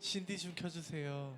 신디 좀 켜주세요.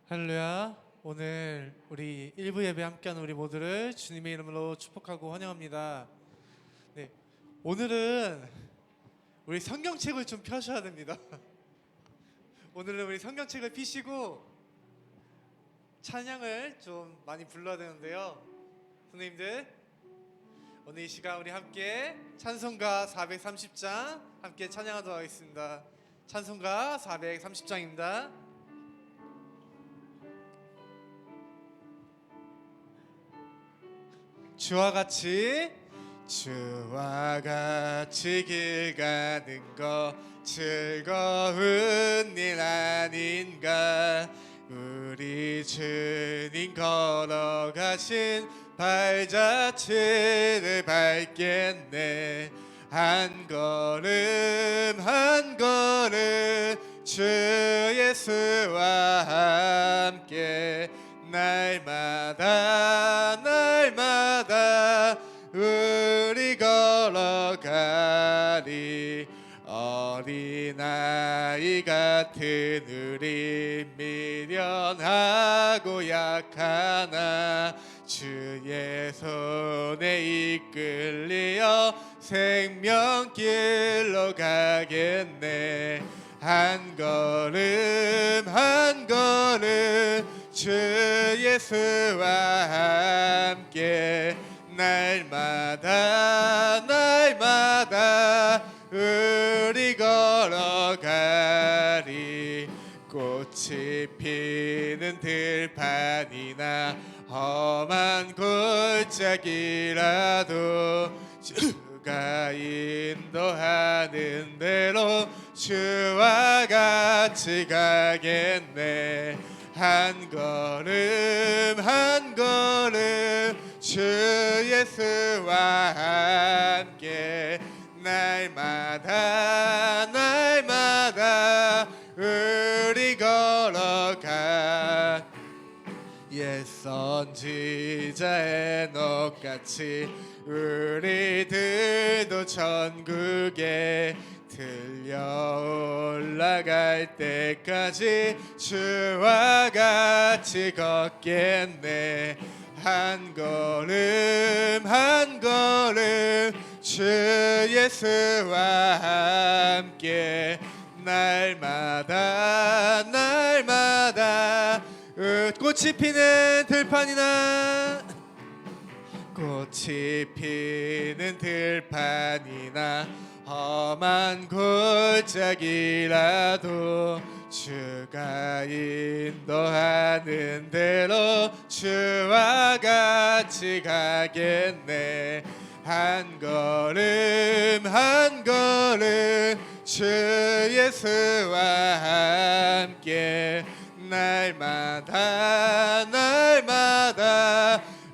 할렐루야. 오늘 우리 1부 예배 함께하는 우리 모두를 주님의 이름으로 축복하고 환영합니다. 네, 오늘은 우리 성경책을 좀 펴셔야 됩니다. 오늘은 우리 성경책을 펴시고 찬양을 좀 많이 불러야 되는데요. 선생님들, 오늘 이 시간 우리 함께 찬송가 430장 함께 찬양하도록 하겠습니다. 찬송가 430장입니다. 주와 같이 길 가는 거 즐거운 일 아닌가. 우리 주님 걸어가신 발자취를 밟겠네. 한 걸음 한 걸음 주 예수와 함께 날마다 우리 걸어가리. 어린아이 같은 우리 미련하고 약하나 주의 손에 이끌려 생명길로 가겠네. 한 걸음 한 걸음 주 예수와 함께 날마다 우리 걸어가리. 꽃이 피는 들판이나 험한 골짜기라도 주가 인도하는 대로 주와 같이 가겠네. 한 걸음 한 걸음 주 예수와 함께 날마다 우리 걸어가. 옛 선지자의 녹같이 우리들도 천국에 들려 올라갈 때까지 주와 같이 걷겠네. 한 걸음 한 걸음 주 예수와 함께 날마다 꽃이 피는 들판이나 꽃이 피는 들판이나 험한 골짜기라도 주가 인도하는 대로 주와 같이 가겠네. 한 걸음 한 걸음 주 예수와 함께 날마다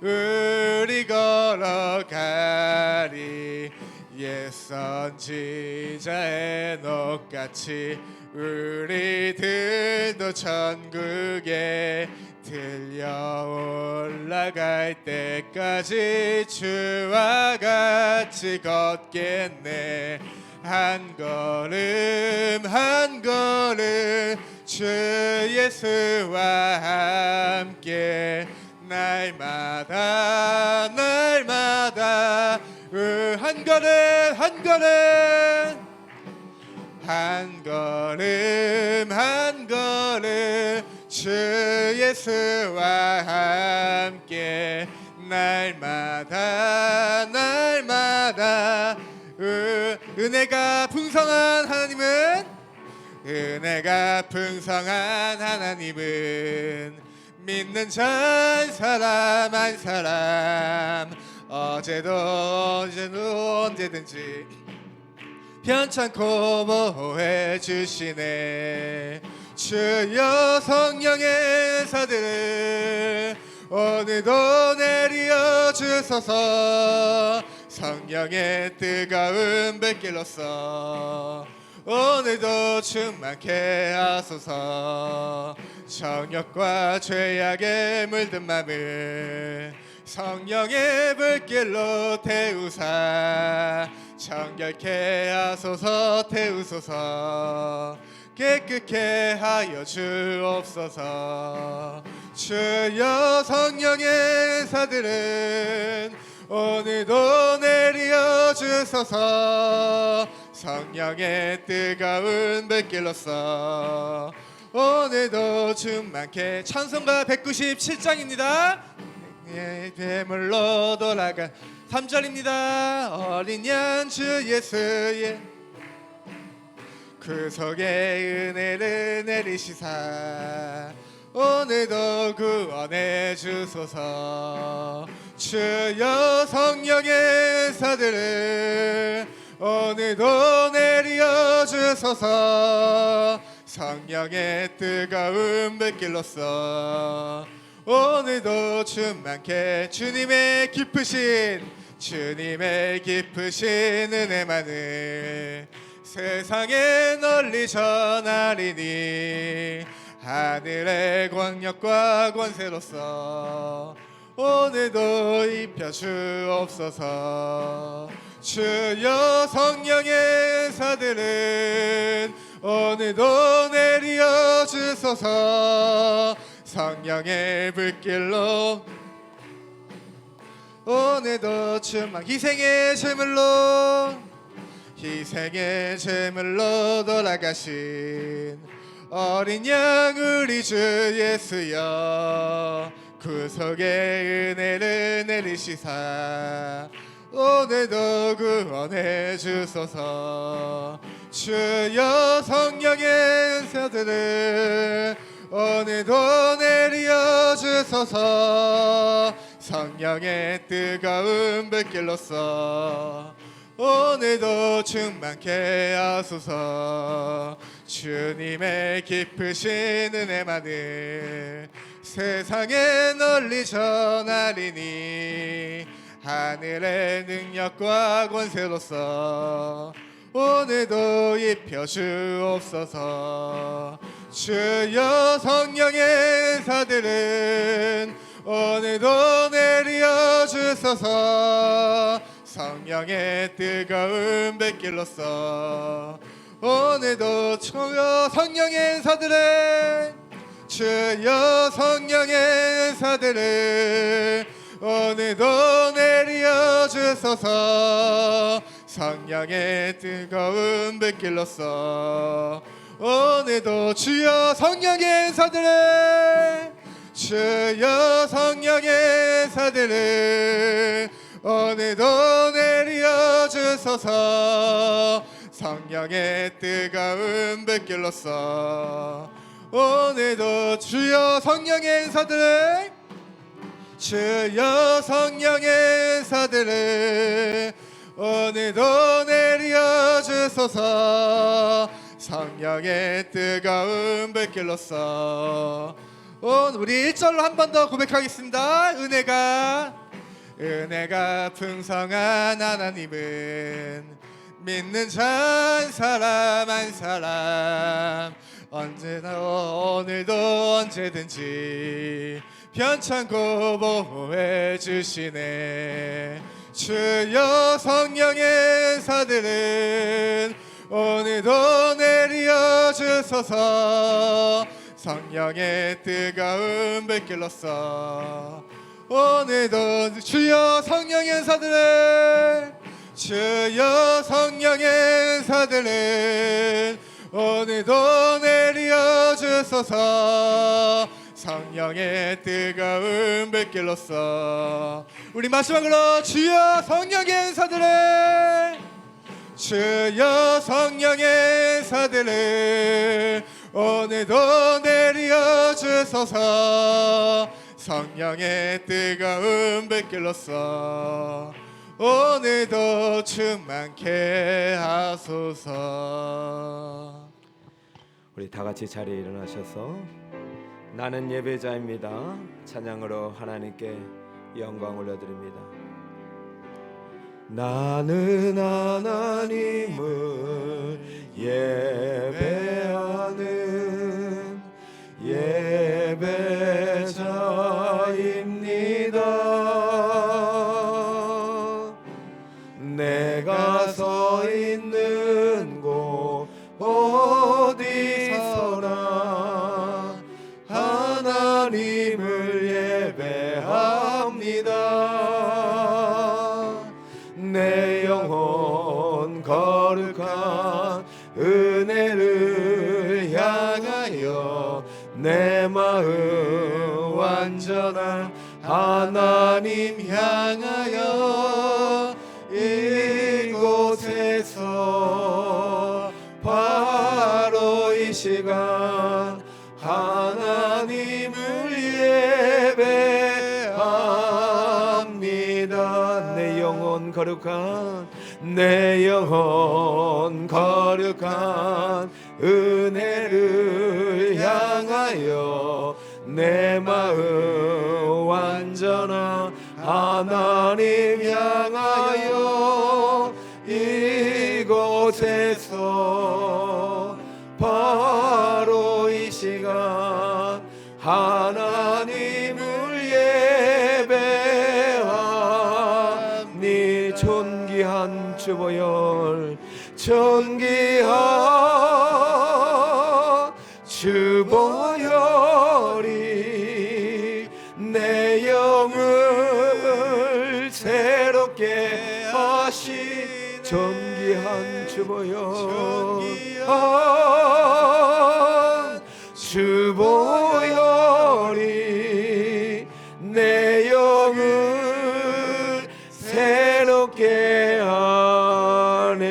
우리 걸어가리. 옛 선지자의 녹같이 우리들도 천국에 들려 올라갈 때까지 주와 같이 걷겠네. 한 걸음 한 걸음 주 예수와 함께 날마다 한 걸음 한 걸음 한 걸음 한 걸음 주 주 예수와 함께 날마다 날마다 은혜가 풍성한 하나님은 은혜가 풍성한 하나님은 믿는 자 한 사람 한 사람 어제도 언제든지 편찮고 보호해 주시네. 주여 성령의 사들을 오늘도 내려 주소서. 성령의 뜨거운 불길로써 오늘도 충만케 하소서. 정욕과 죄악에 물든 맘을 성령의 불길로 태우사 정결케 하소서. 태우소서. 깨끗게 하여 주옵소서. 주여 성령의 사들은 오늘도 내려 주소서. 성령의 뜨거운 불길로써 오늘도 충만케. 찬송가 197장입니다 배물로 돌아가 3절입니다 어린 양 주 예수의 그 속에 은혜를 내리시사 오늘도 구원해 주소서. 주여 성령의 사들을 오늘도 내려 주소서. 성령의 뜨거운 불길로써 오늘도 충만케 주님의 깊으신 은혜만을 세상에 널리 전하리니 하늘의 광역과 권세로서 오늘도 입혀 주옵소서. 주여 성령의 사들은 오늘도 내려 주소서. 성령의 불길로 오늘도 충만 희생의 제물로 돌아가신 어린 양 우리 주 예수여 그 속에 은혜를 내리시사 오늘도 구원해 주소서. 주여 성령의 은사들을 오늘도 내려 주소서. 성령의 뜨거운 불길로써 오늘도 충만케 하소서. 주님의 깊으신 은혜만을 세상에 널리 전하리니 하늘의 능력과 권세로서 오늘도 입혀 주옵소서. 주여 성령의 사들은 오늘도 내려 주소서. 성령의 뜨거운 불길로써 오늘도 주여 성령의 사들은 주여 성령의 사들은 오늘도 내려 주소서. 성령의 뜨거운 불길로써 오늘도 주여 성령의 사들은 주여 성령의 사들은 오늘도 내려 주소서. 성령의 뜨거운 불길로써 오늘도 주여 성령의 사들은 주여 성령의 사들은 오늘도 내려 주소서. 성령의 뜨거운 불길로써 우리 1절로 한 번 더 고백하겠습니다. 은혜가 풍성한 하나님은 믿는 자 한 사람 한 사람 언제나 오늘도 언제든지 편찮고 보호해 주시네. 주여 성령의 사들은 오늘도 내려 주소서. 성령의 뜨거운 불길로써 오늘도 주여 성령의 사들은 주여 성령의 사들은 오늘도 내려 주소서. 성령의 뜨거운 불길로써 우리 마지막으로 주여 성령의 은사들을, 주여 성령의 은사들을 오늘도 내려 주소서. 성령의 뜨거운 불길로써 오늘도 충만케 하소서. 우리 다 같이 자리에 일어나셔서 나는 예배자입니다 찬양으로 하나님께 영광 올려드립니다. 나는 하나님을 예배하는 예배자입니다. 내가 서 있는 곳 어디서나 하나님을 예배합니다. 내 영혼 거룩한 은혜를 향하여 내 마음 완전한 하나님 향하여 이곳에서 바로 이 시간 하나님을 예배합니다. 내 영혼 거룩한 은혜를 향하여 내 마음 완전한 하나님 향하여 이곳에서 바로 이 시간 하나님을 예배하니 존귀한 주보혈 주보혈이 내 영을 새롭게 하시 존귀한 주보혈이 내 영을 새롭게 하네.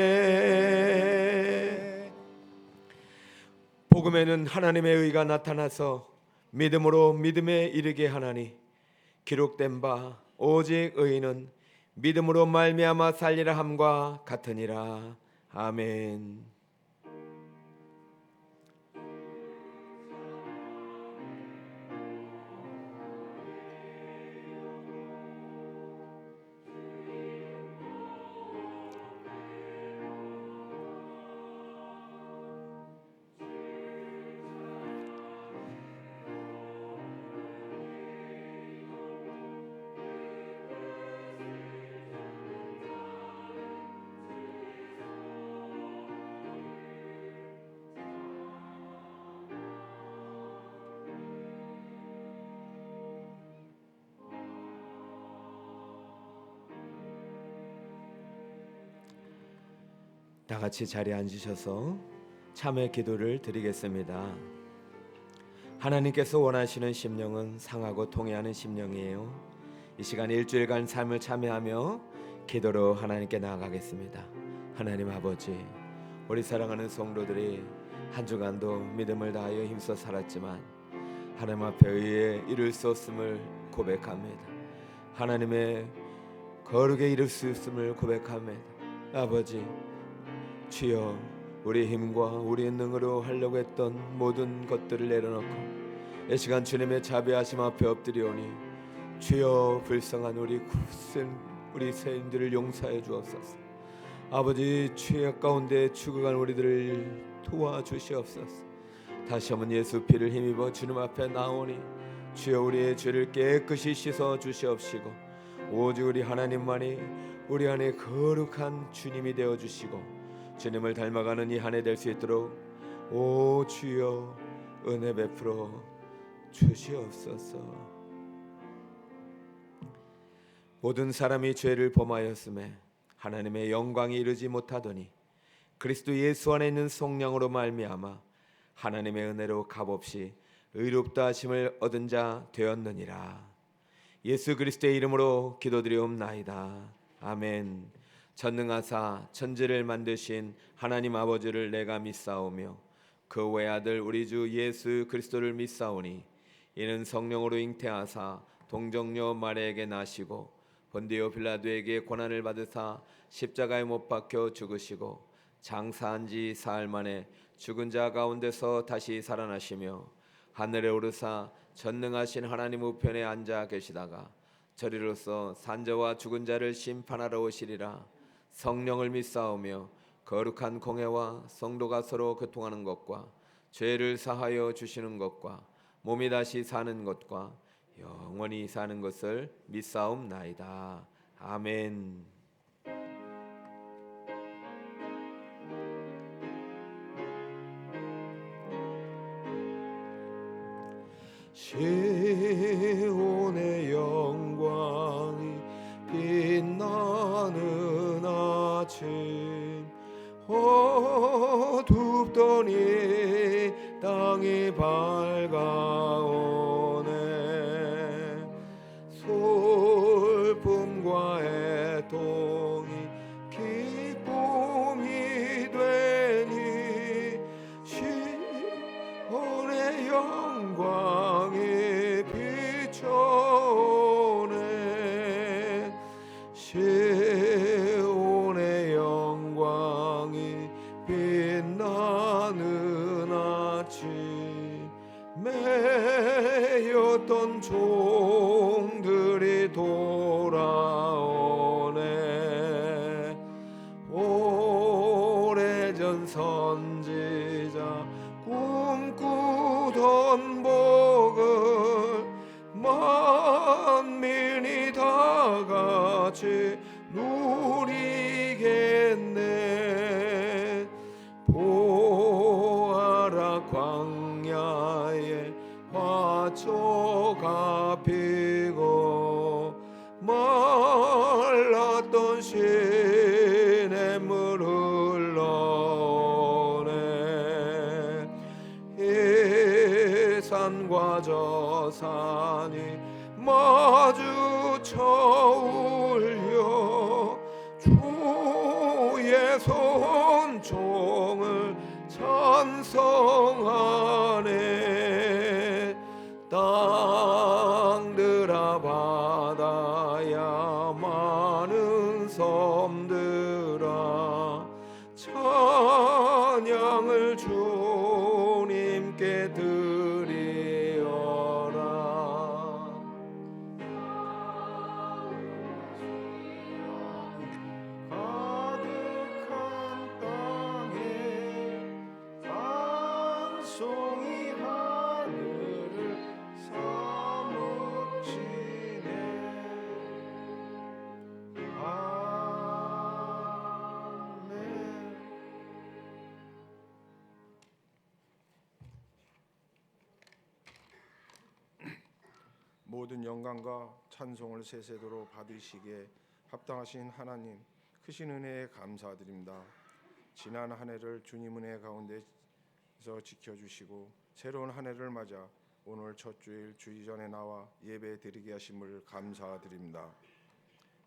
복음에는 하나님의 의가 나타나서 믿음으로 믿음에 이르게 하나니 기록된 바 오직 의인은 믿음으로 말미암아 살리라 함과 같으니라. 아멘. 다 같이 자리에 앉으셔서 참회 기도를 드리겠습니다. 하나님께서 원하시는 심령은 상하고 통회하는 심령이에요. 이 시간 일주일간 삶을 참회하며 기도로 하나님께 나아가겠습니다. 하나님 아버지, 우리 사랑하는 성도들이 한 주간도 믿음을 다하여 힘써 살았지만 하나님 앞에 의해 이룰 수 없음을 고백합니다. 하나님의 거룩에 이룰 수 없음을 고백합니다. 아버지, 주여, 우리 힘과 우리의 능으로 하려고 했던 모든 것들을 내려놓고 이 시간 주님의 자비하심 앞에 엎드리오니 주여, 불쌍한 우리 세인들을 용서해 주옵소서. 아버지, 죄악 가운데 죽어간 우리들을 도와주시옵소서. 다시 한번 예수 피를 힘입어 주님 앞에 나오니 주여, 우리의 죄를 깨끗이 씻어 주시옵시고 오직 우리 하나님만이 우리 안에 거룩한 주님이 되어 주시고 주님을 닮아가는 이 한 해 될 수 있도록 오 주여 은혜 베풀어 주시옵소서. 모든 사람이 죄를 범하였음에 하나님의 영광이 이르지 못하더니 그리스도 예수 안에 있는 성령으로 말미암아 하나님의 은혜로 값없이 의롭다 하심을 얻은 자 되었느니라. 예수 그리스도의 이름으로 기도드리옵나이다. 아멘. 전능하사 천지를 만드신 하나님 아버지를 내가 믿사오며 그 외아들 우리 주 예수 그리스도를 믿사오니 이는 성령으로 잉태하사 동정녀 마리아에게 나시고 본디오 빌라도에게 고난을 받으사 십자가에 못 박혀 죽으시고 장사한 지 사흘 만에 죽은 자 가운데서 다시 살아나시며 하늘에 오르사 전능하신 하나님 우편에 앉아 계시다가 저리로서 산자와 죽은 자를 심판하러 오시리라. 성령을 믿사오며 거룩한 공회와 성도가 서로 교통하는 것과 죄를 사하여 주시는 것과 몸이 다시 사는 것과 영원히 사는 것을 믿사옵나이다. 아멘. 시온의 영광이 빛나는 아침 어둡더니 땅이 밝아오네. 슬픔과 애통이 기쁨이 되니 시온의 영광이 비춰오네. 시온의 영광이 빛나는 아침 매였던 종들이 돌아오네. 오래전 선지자 꿈꾸던 복을 만민이 다 같이 누리겠네. 보아라 광야에 화초가 피고 말랐던 시냇물 흘러오네. 이 산과 저 산이 마주쳐 울려 주의 손총을 찬송하네. 땅들아 바다야 많은 섬들아 찬양을 주님께 드리어라. 가득한 땅에 찬송이 하늘을 사무치네. 아멘. 모든 영광과 찬송을 세세도록 받으시기에 합당하신 하나님, 크신 은혜에 감사드립니다. 지난 한 해를 주님 은혜 가운데서 지켜주시고 새로운 한 해를 맞아 오늘 첫 주일 주의전에 나와 예배 드리게 하심을 감사드립니다.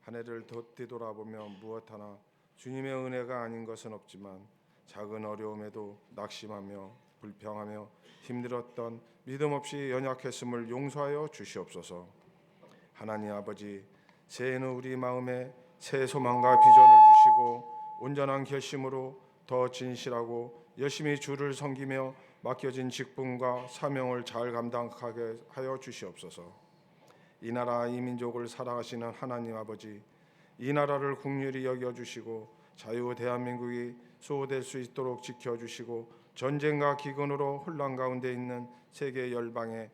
한 해를 뒤돌아보며 무엇 하나 주님의 은혜가 아닌 것은 없지만 작은 어려움에도 낙심하며 불평하며 힘들었던 믿음 없이 연약했음을 용서하여 주시옵소서. 하나님 아버지, 새해는 우리 마음에 새 소망과 비전을 주시고 온전한 결심으로 더 진실하고 열심히 주를 섬기며 맡겨진 직분과 사명을 잘 감당하게 하여 주시옵소서. 이 나라 이 민족을 사랑하시는 하나님 아버지, 이 나라를 긍휼히 여겨주시고 자유 대한민국이 수호될 수 있도록 지켜주시고 전쟁과 기근으로 혼란 가운데 있는 세계 열방에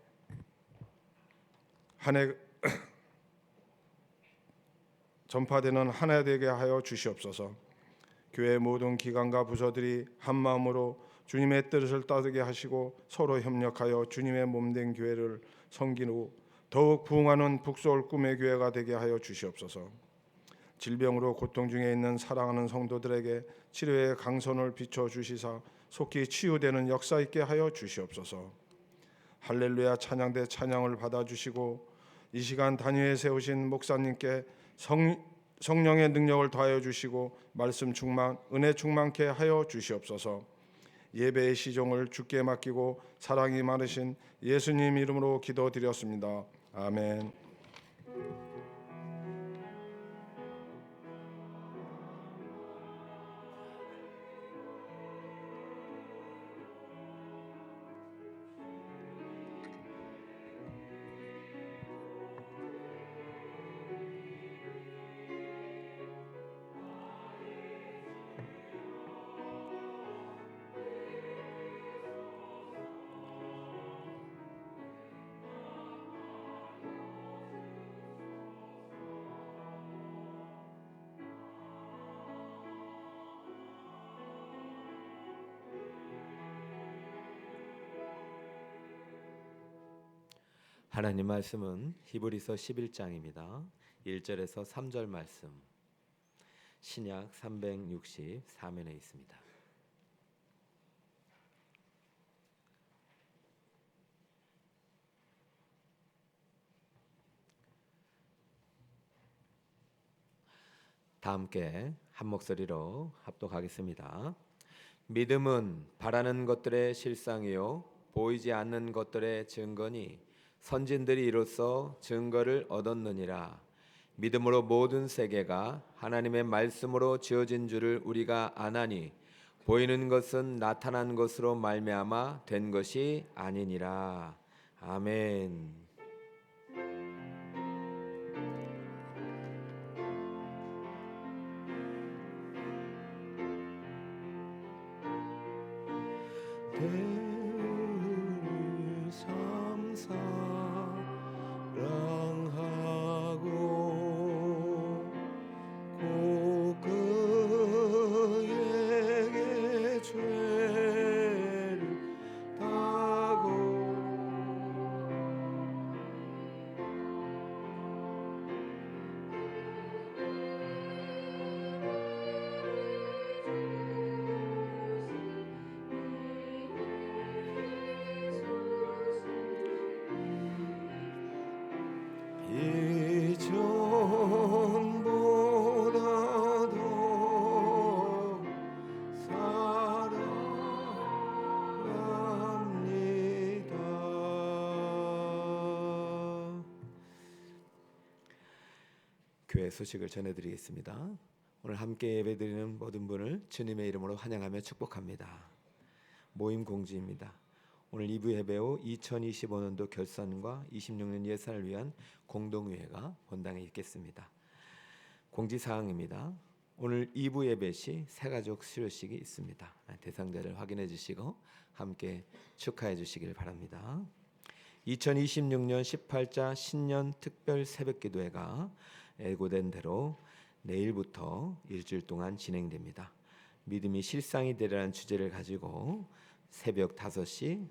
한 해 전파되는 한 해 되게 하여 주시옵소서. 교회 모든 기관과 부서들이 한 마음으로 주님의 뜻을 따르게 하시고 서로 협력하여 주님의 몸된 교회를 섬긴 후 더욱 부흥하는 북서울 꿈의 교회가 되게 하여 주시옵소서. 질병으로 고통 중에 있는 사랑하는 성도들에게 치료의 강선을 비춰 주시사 속히 치유되는 역사 있게 하여 주시옵소서. 할렐루야 찬양대 찬양을 받아주시고 이 시간 단위에 세우신 목사님께 성령의 능력을 더하여 주시고 말씀 충만, 은혜 충만케 하여 주시옵소서. 예배의 시종을 주께 맡기고 사랑이 많으신 예수님 이름으로 기도드렸습니다. 아멘. 하나님 말씀은 히브리서 11장입니다. 1절에서 3절 말씀. 신약 364면에 있습니다. 다 함께 한 목소리로 합독하겠습니다. 믿음은 바라는 것들의 실상이요 보이지 않는 것들의 증거니 선진들이 이로써 증거를 얻었느니라. 믿음으로 모든 세계가 하나님의 말씀으로 지어진 줄을 우리가 아나니 보이는 것은 나타난 것으로 말미암아 된 것이 아니니라. 아멘. 교회 소식을 전해드리겠습니다. 오늘 함께 예배드리는 모든 분을 주님의 이름으로 환영하며 축복합니다. 모임 공지입니다. 오늘 2부 예배 후 2025년도 결산과 26년 예산을 위한 공동회의가 본당에 있겠습니다. 공지사항입니다. 오늘 2부 예배 시 새가족 수료식이 있습니다. 대상자를 확인해 주시고 함께 축하해 주시길 바랍니다. 2026년 18자 신년 특별 새벽기도회가 예고된 대로 내일부터 일주일 동안 진행됩니다. 믿음이 실상이 되라는 주제를 가지고 새벽 5시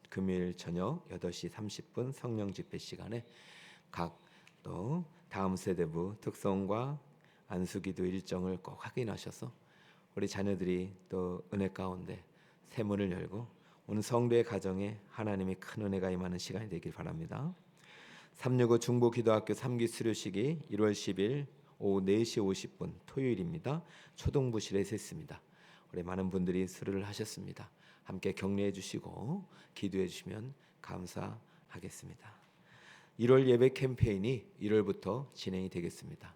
금요일 저녁 8시 30분 성령 집회 시간에 각 또 다음 세대부 특성과 안수기도 일정을 꼭 확인하셔서 우리 자녀들이 또 은혜 가운데 새 문을 열고 오늘 성도의 가정에 하나님의 큰 은혜가 임하는 시간이 되길 바랍니다. 365 중보기도학교 3기 수료식이 1월 10일 오후 4시 50분 토요일입니다. 초동부실에서 있습니다. 우리 많은 분들이 수료를 하셨습니다. 함께 격려해 주시고 기도해 주시면 감사하겠습니다. 1월 예배 캠페인이 1월부터 진행이 되겠습니다.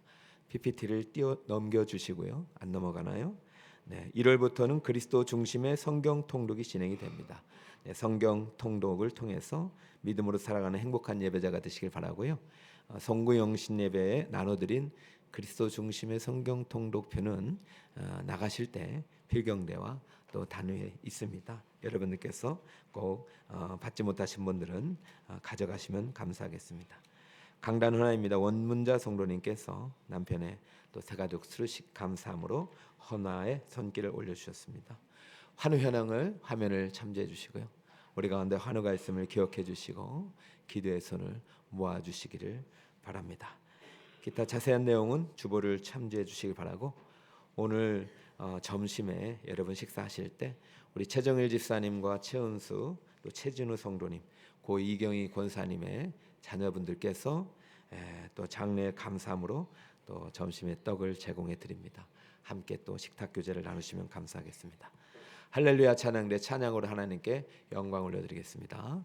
PPT를 넘겨 주시고요. 안 넘어가나요? 네, 1월부터는 그리스도 중심의 성경 통독이 진행이 됩니다. 네, 성경 통독을 통해서 믿음으로 살아가는 행복한 예배자가 되시길 바라고요. 성구영신 예배에 나눠드린 그리스도 중심의 성경 통독표는 나가실 때 필경대와 또 단위에 있습니다. 여러분들께서 꼭 받지 못하신 분들은 가져가시면 감사하겠습니다. 강단 헌화입니다. 원문자 성도님께서 남편의 또 새가족 수료식 감사함으로 헌화의 손길을 올려주셨습니다. 환우 현황을 화면을 참조해 주시고요. 우리 가운데 환우가 있음을 기억해 주시고 기도의 손을 모아 주시기를 바랍니다. 기타 자세한 내용은 주보를 참조해 주시기 바라고, 오늘 점심에 여러분 식사하실 때 우리 최정일 집사님과 최은수 또 최진우 성도님, 고 이경희 권사님의 자녀분들께서 또 장례 감사함으로 또 점심에 떡을 제공해 드립니다. 함께 또 식탁 교제를 나누시면 감사하겠습니다. 할렐루야 찬양대 찬양으로 하나님께 영광 올려드리겠습니다.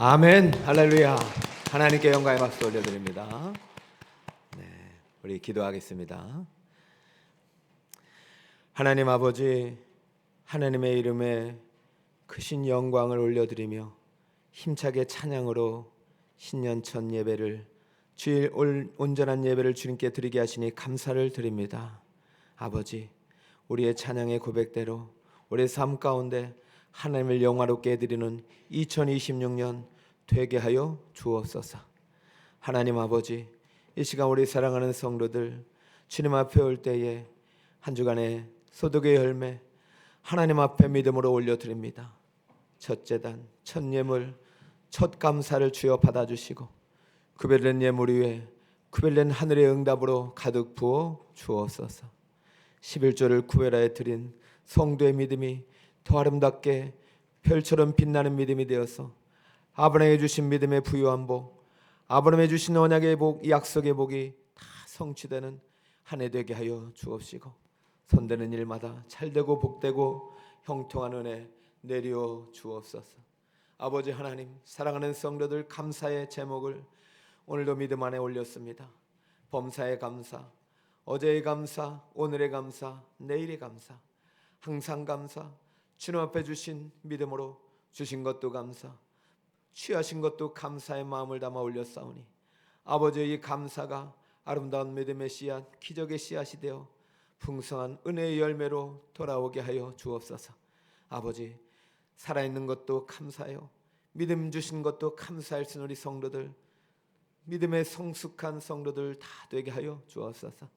아멘. 할렐루야. 하나님께 영광의 박수 올려드립니다. 네, 우리 기도하겠습니다. 하나님 아버지, 하나님의 이름에 크신 영광을 올려드리며 힘차게 찬양으로 신년 첫 예배를, 주일 온전한 예배를 주님께 드리게 하시니 감사를 드립니다. 아버지, 우리의 찬양의 고백대로 우리의 삶 가운데 하나님을 영화롭게 해드리는 2026년 되게 하여 주옵소서. 하나님 아버지, 이 시간 우리 사랑하는 성도들 주님 앞에 올 때에 한 주간의 소득의 열매 하나님 앞에 믿음으로 올려드립니다. 첫 제단, 첫 예물, 첫 감사를 주여 받아주시고 구별된 예물 위에 구별된 하늘의 응답으로 가득 부어 주옵소서. 11조를 구별하여 드린 성도의 믿음이 더 아름답게 별처럼 빛나는 믿음이 되어서 아브라함에게 주신 믿음의 부유한 복, 아브라함에게 주신 언약의 복, 약속의 복이 다 성취되는 한 해 되게 하여 주옵시고 손대는 일마다 잘되고 복되고 형통한 은혜 내려 주옵소서. 아버지 하나님, 사랑하는 성도들 감사의 제목을 오늘도 믿음 안에 올렸습니다. 범사의 감사, 어제의 감사, 오늘의 감사, 내일의 감사, 항상 감사, 주님 앞에 주신 믿음으로 주신 것도 감사, 취하신 것도 감사의 마음을 담아 올렸사오니 아버지의 이 감사가 아름다운 믿음의 씨앗, 기적의 씨앗이 되어 풍성한 은혜의 열매로 돌아오게 하여 주옵소서. 아버지, 살아있는 것도 감사요, 믿음 주신 것도 감사할 수 있는 우리 성도들, 믿음의 성숙한 성도들 다 되게 하여 주옵소서.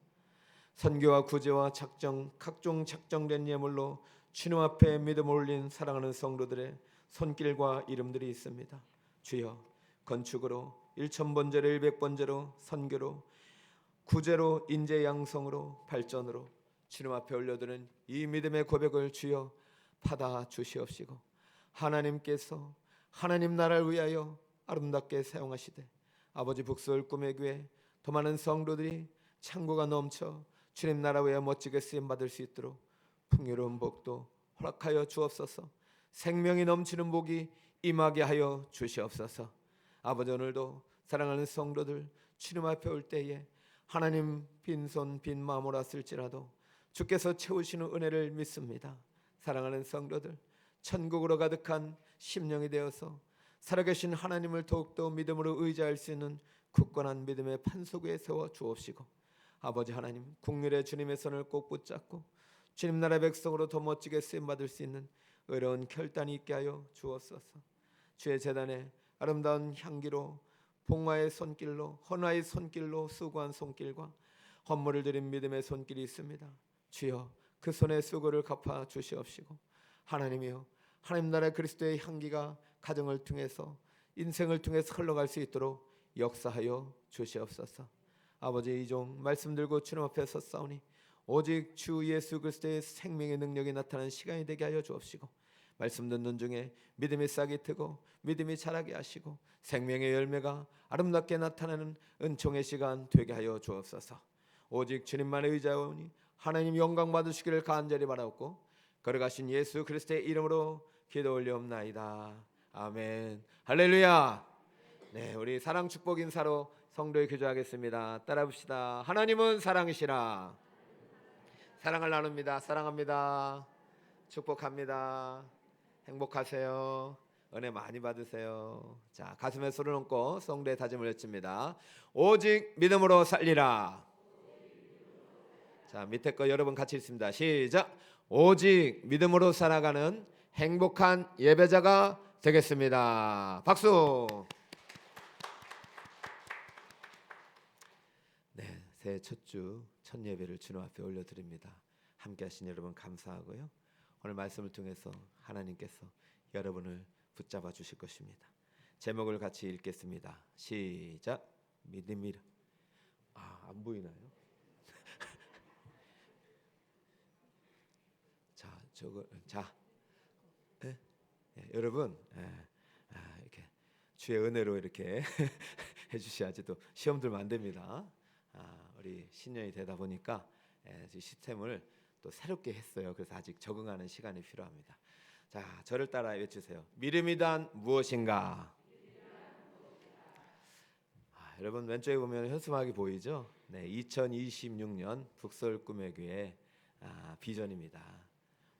선교와 구제와 작정, 각종 작정된 예물로 주님 앞에 믿음 올린 사랑하는 성도들의 손길과 이름들이 있습니다. 주여, 건축으로, 일천번제로, 일백번제로, 선교로, 구제로, 인재 양성으로, 발전으로 주님 앞에 올려드는 이 믿음의 고백을 주여 받아 주시옵시고 하나님께서 하나님 나라를 위하여 아름답게 사용하시되 아버지 북서울 꿈의 교회 더 많은 성도들이 창고가 넘쳐 주님 나라 위에 멋지게 쓰임 받을 수 있도록 풍요로운 복도 허락하여 주옵소서. 생명이 넘치는 복이 임하게 하여 주시옵소서. 아버지, 오늘도 사랑하는 성도들 주님 앞에 올 때에 하나님 빈손 빈 마음으로 왔을지라도 주께서 채우시는 은혜를 믿습니다. 사랑하는 성도들, 천국으로 가득한 심령이 되어서 살아계신 하나님을 더욱더 믿음으로 의지할 수 있는 굳건한 믿음의 판석 위에 세워 주옵시고 아버지 하나님, 국률의 주님의 손을 꼭 붙잡고 주님 나라 백성으로 더 멋지게 쓰임받을 수 있는 어려운 결단이 있게 하여 주옵소서. 주의 제단에 아름다운 향기로 봉화의 손길로, 헌화의 손길로 수고한 손길과 헌물을 드린 믿음의 손길이 있습니다. 주여, 그 손의 수고를 갚아 주시옵시고 하나님이여, 하나님 나라 그리스도의 향기가 가정을 통해서 인생을 통해서 흘러갈 수 있도록 역사하여 주시옵소서. 아버지, 이종 말씀 들고 주님 앞에 섰사오니 오직 주 예수 그리스도의 생명의 능력이 나타나는 시간이 되게 하여 주옵시고 말씀 듣는 중에 믿음이 싹이 트고 믿음이 자라게 하시고 생명의 열매가 아름답게 나타나는 은총의 시간 되게 하여 주옵소서. 오직 주님만의 의지하오니 하나님 영광 받으시기를 간절히 바라옵고 걸어가신 예수 그리스도의 이름으로 기도 올리옵나이다. 아멘. 할렐루야. 네, 우리 사랑 축복 인사로 성도에 교제하겠습니다. 따라 봅시다. 하나님은 사랑이시라. 사랑을 나눕니다. 사랑합니다. 축복합니다. 행복하세요. 은혜 많이 받으세요. 자, 가슴에 손을 얹고 성도의 다짐을 외칩니다. 오직 믿음으로 살리라. 자, 밑에 거 여러분 같이 읽습니다. 시작. 오직 믿음으로 살아가는 행복한 예배자가 되겠습니다. 박수. 네, 새해 첫 주 첫 예배를 주님 앞에 올려드립니다. 함께하신 여러분 감사하고요. 오늘 말씀을 통해서 하나님께서 여러분을 붙잡아 주실 것입니다. 제목을 같이 읽겠습니다. 시작. 믿음이라. 안 보이나요? 여러분, 이렇게 주의 은혜로 이렇게 해주셔야지 또 시험 들면 안 됩니다. 우리 신년이 되다 보니까 시스템을 또 새롭게 했어요. 그래서 아직 적응하는 시간이 필요합니다. 자, 저를 따라 외치세요. 믿음이란 무엇인가? 여러분 왼쪽에 보면 현수막이 보이죠? 네, 2026년 북서울 꿈의 교회 비전입니다.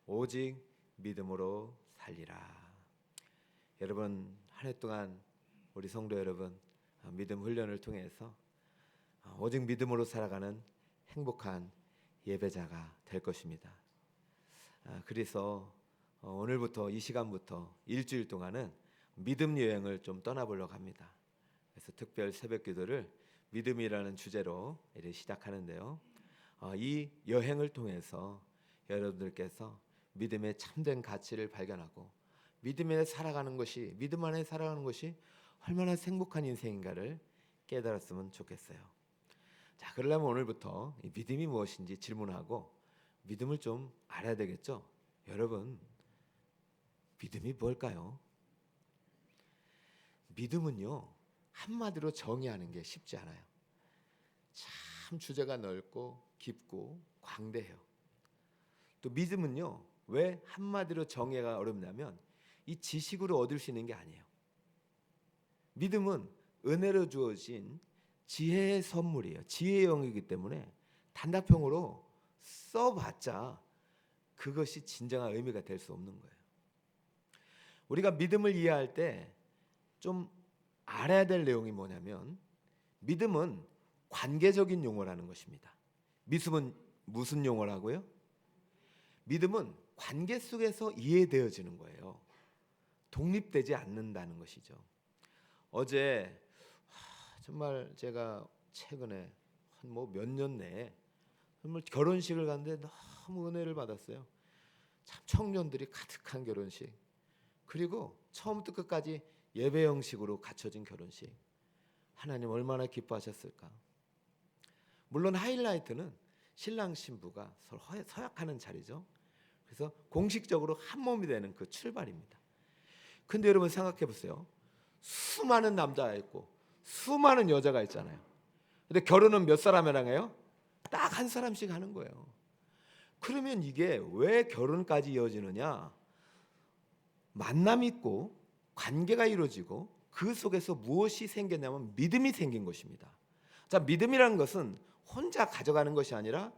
오직 믿음으로 살리라. 여러분 한 해 동안 우리 성도 여러분 믿음 훈련을 통해서 오직 믿음으로 살아가는 행복한 예배자가 될 것입니다. 그래서 오늘부터 이 시간부터 일주일 동안은 믿음 여행을 좀 떠나보려고 합니다. 그래서 특별 새벽 기도를 믿음이라는 주제로 시작하는데요. 이 여행을 통해서 여러분들께서 믿음의 참된 가치를 발견하고 믿음에 살아가는 것이, 믿음 안에 살아가는 것이 얼마나 행복한 인생인가를 깨달았으면 좋겠어요. 자, 그러려면 오늘부터 이 믿음이 무엇인지 질문하고 믿음을 좀 알아야 되겠죠. 여러분, 믿음이 뭘까요? 믿음은요, 한마디로 정의하는 게 쉽지 않아요. 참 주제가 넓고 깊고 광대해요. 또 믿음은요, 왜 한마디로 정의가 어렵냐면 이 지식으로 얻을 수 있는 게 아니에요. 믿음은 은혜로 주어진 지혜의 선물이에요. 지혜의 영이기 때문에 단답형으로 써봤자 그것이 진정한 의미가 될 수 없는 거예요. 우리가 믿음을 이해할 때 좀 알아야 될 내용이 뭐냐면 믿음은 관계적인 용어라는 것입니다. 믿음은 무슨 용어라고요? 믿음은 관계 속에서 이해되어지는 거예요. 독립되지 않는다는 것이죠. 어제 정말 제가 최근에 한 몇 년 내에 정말 결혼식을 갔는데 너무 은혜를 받았어요. 참 청년들이 가득한 결혼식, 그리고 처음부터 끝까지 예배 형식으로 갖춰진 결혼식. 하나님 얼마나 기뻐하셨을까. 물론 하이라이트는 신랑 신부가 서로 서약하는 자리죠. 그래서 공식적으로 한 몸이 되는 그 출발입니다. 근데 여러분 생각해 보세요. 수많은 남자가 있고 수많은 여자가 있잖아요. 근데 결혼은 몇 사람이랑 해요? 딱 한 사람씩 하는 거예요. 그러면 이게 왜 결혼까지 이어지느냐? 만남이 있고 관계가 이루어지고 그 속에서 무엇이 생겼냐면 믿음이 생긴 것입니다. 자, 믿음이라는 것은 혼자 가져가는 것이 아니라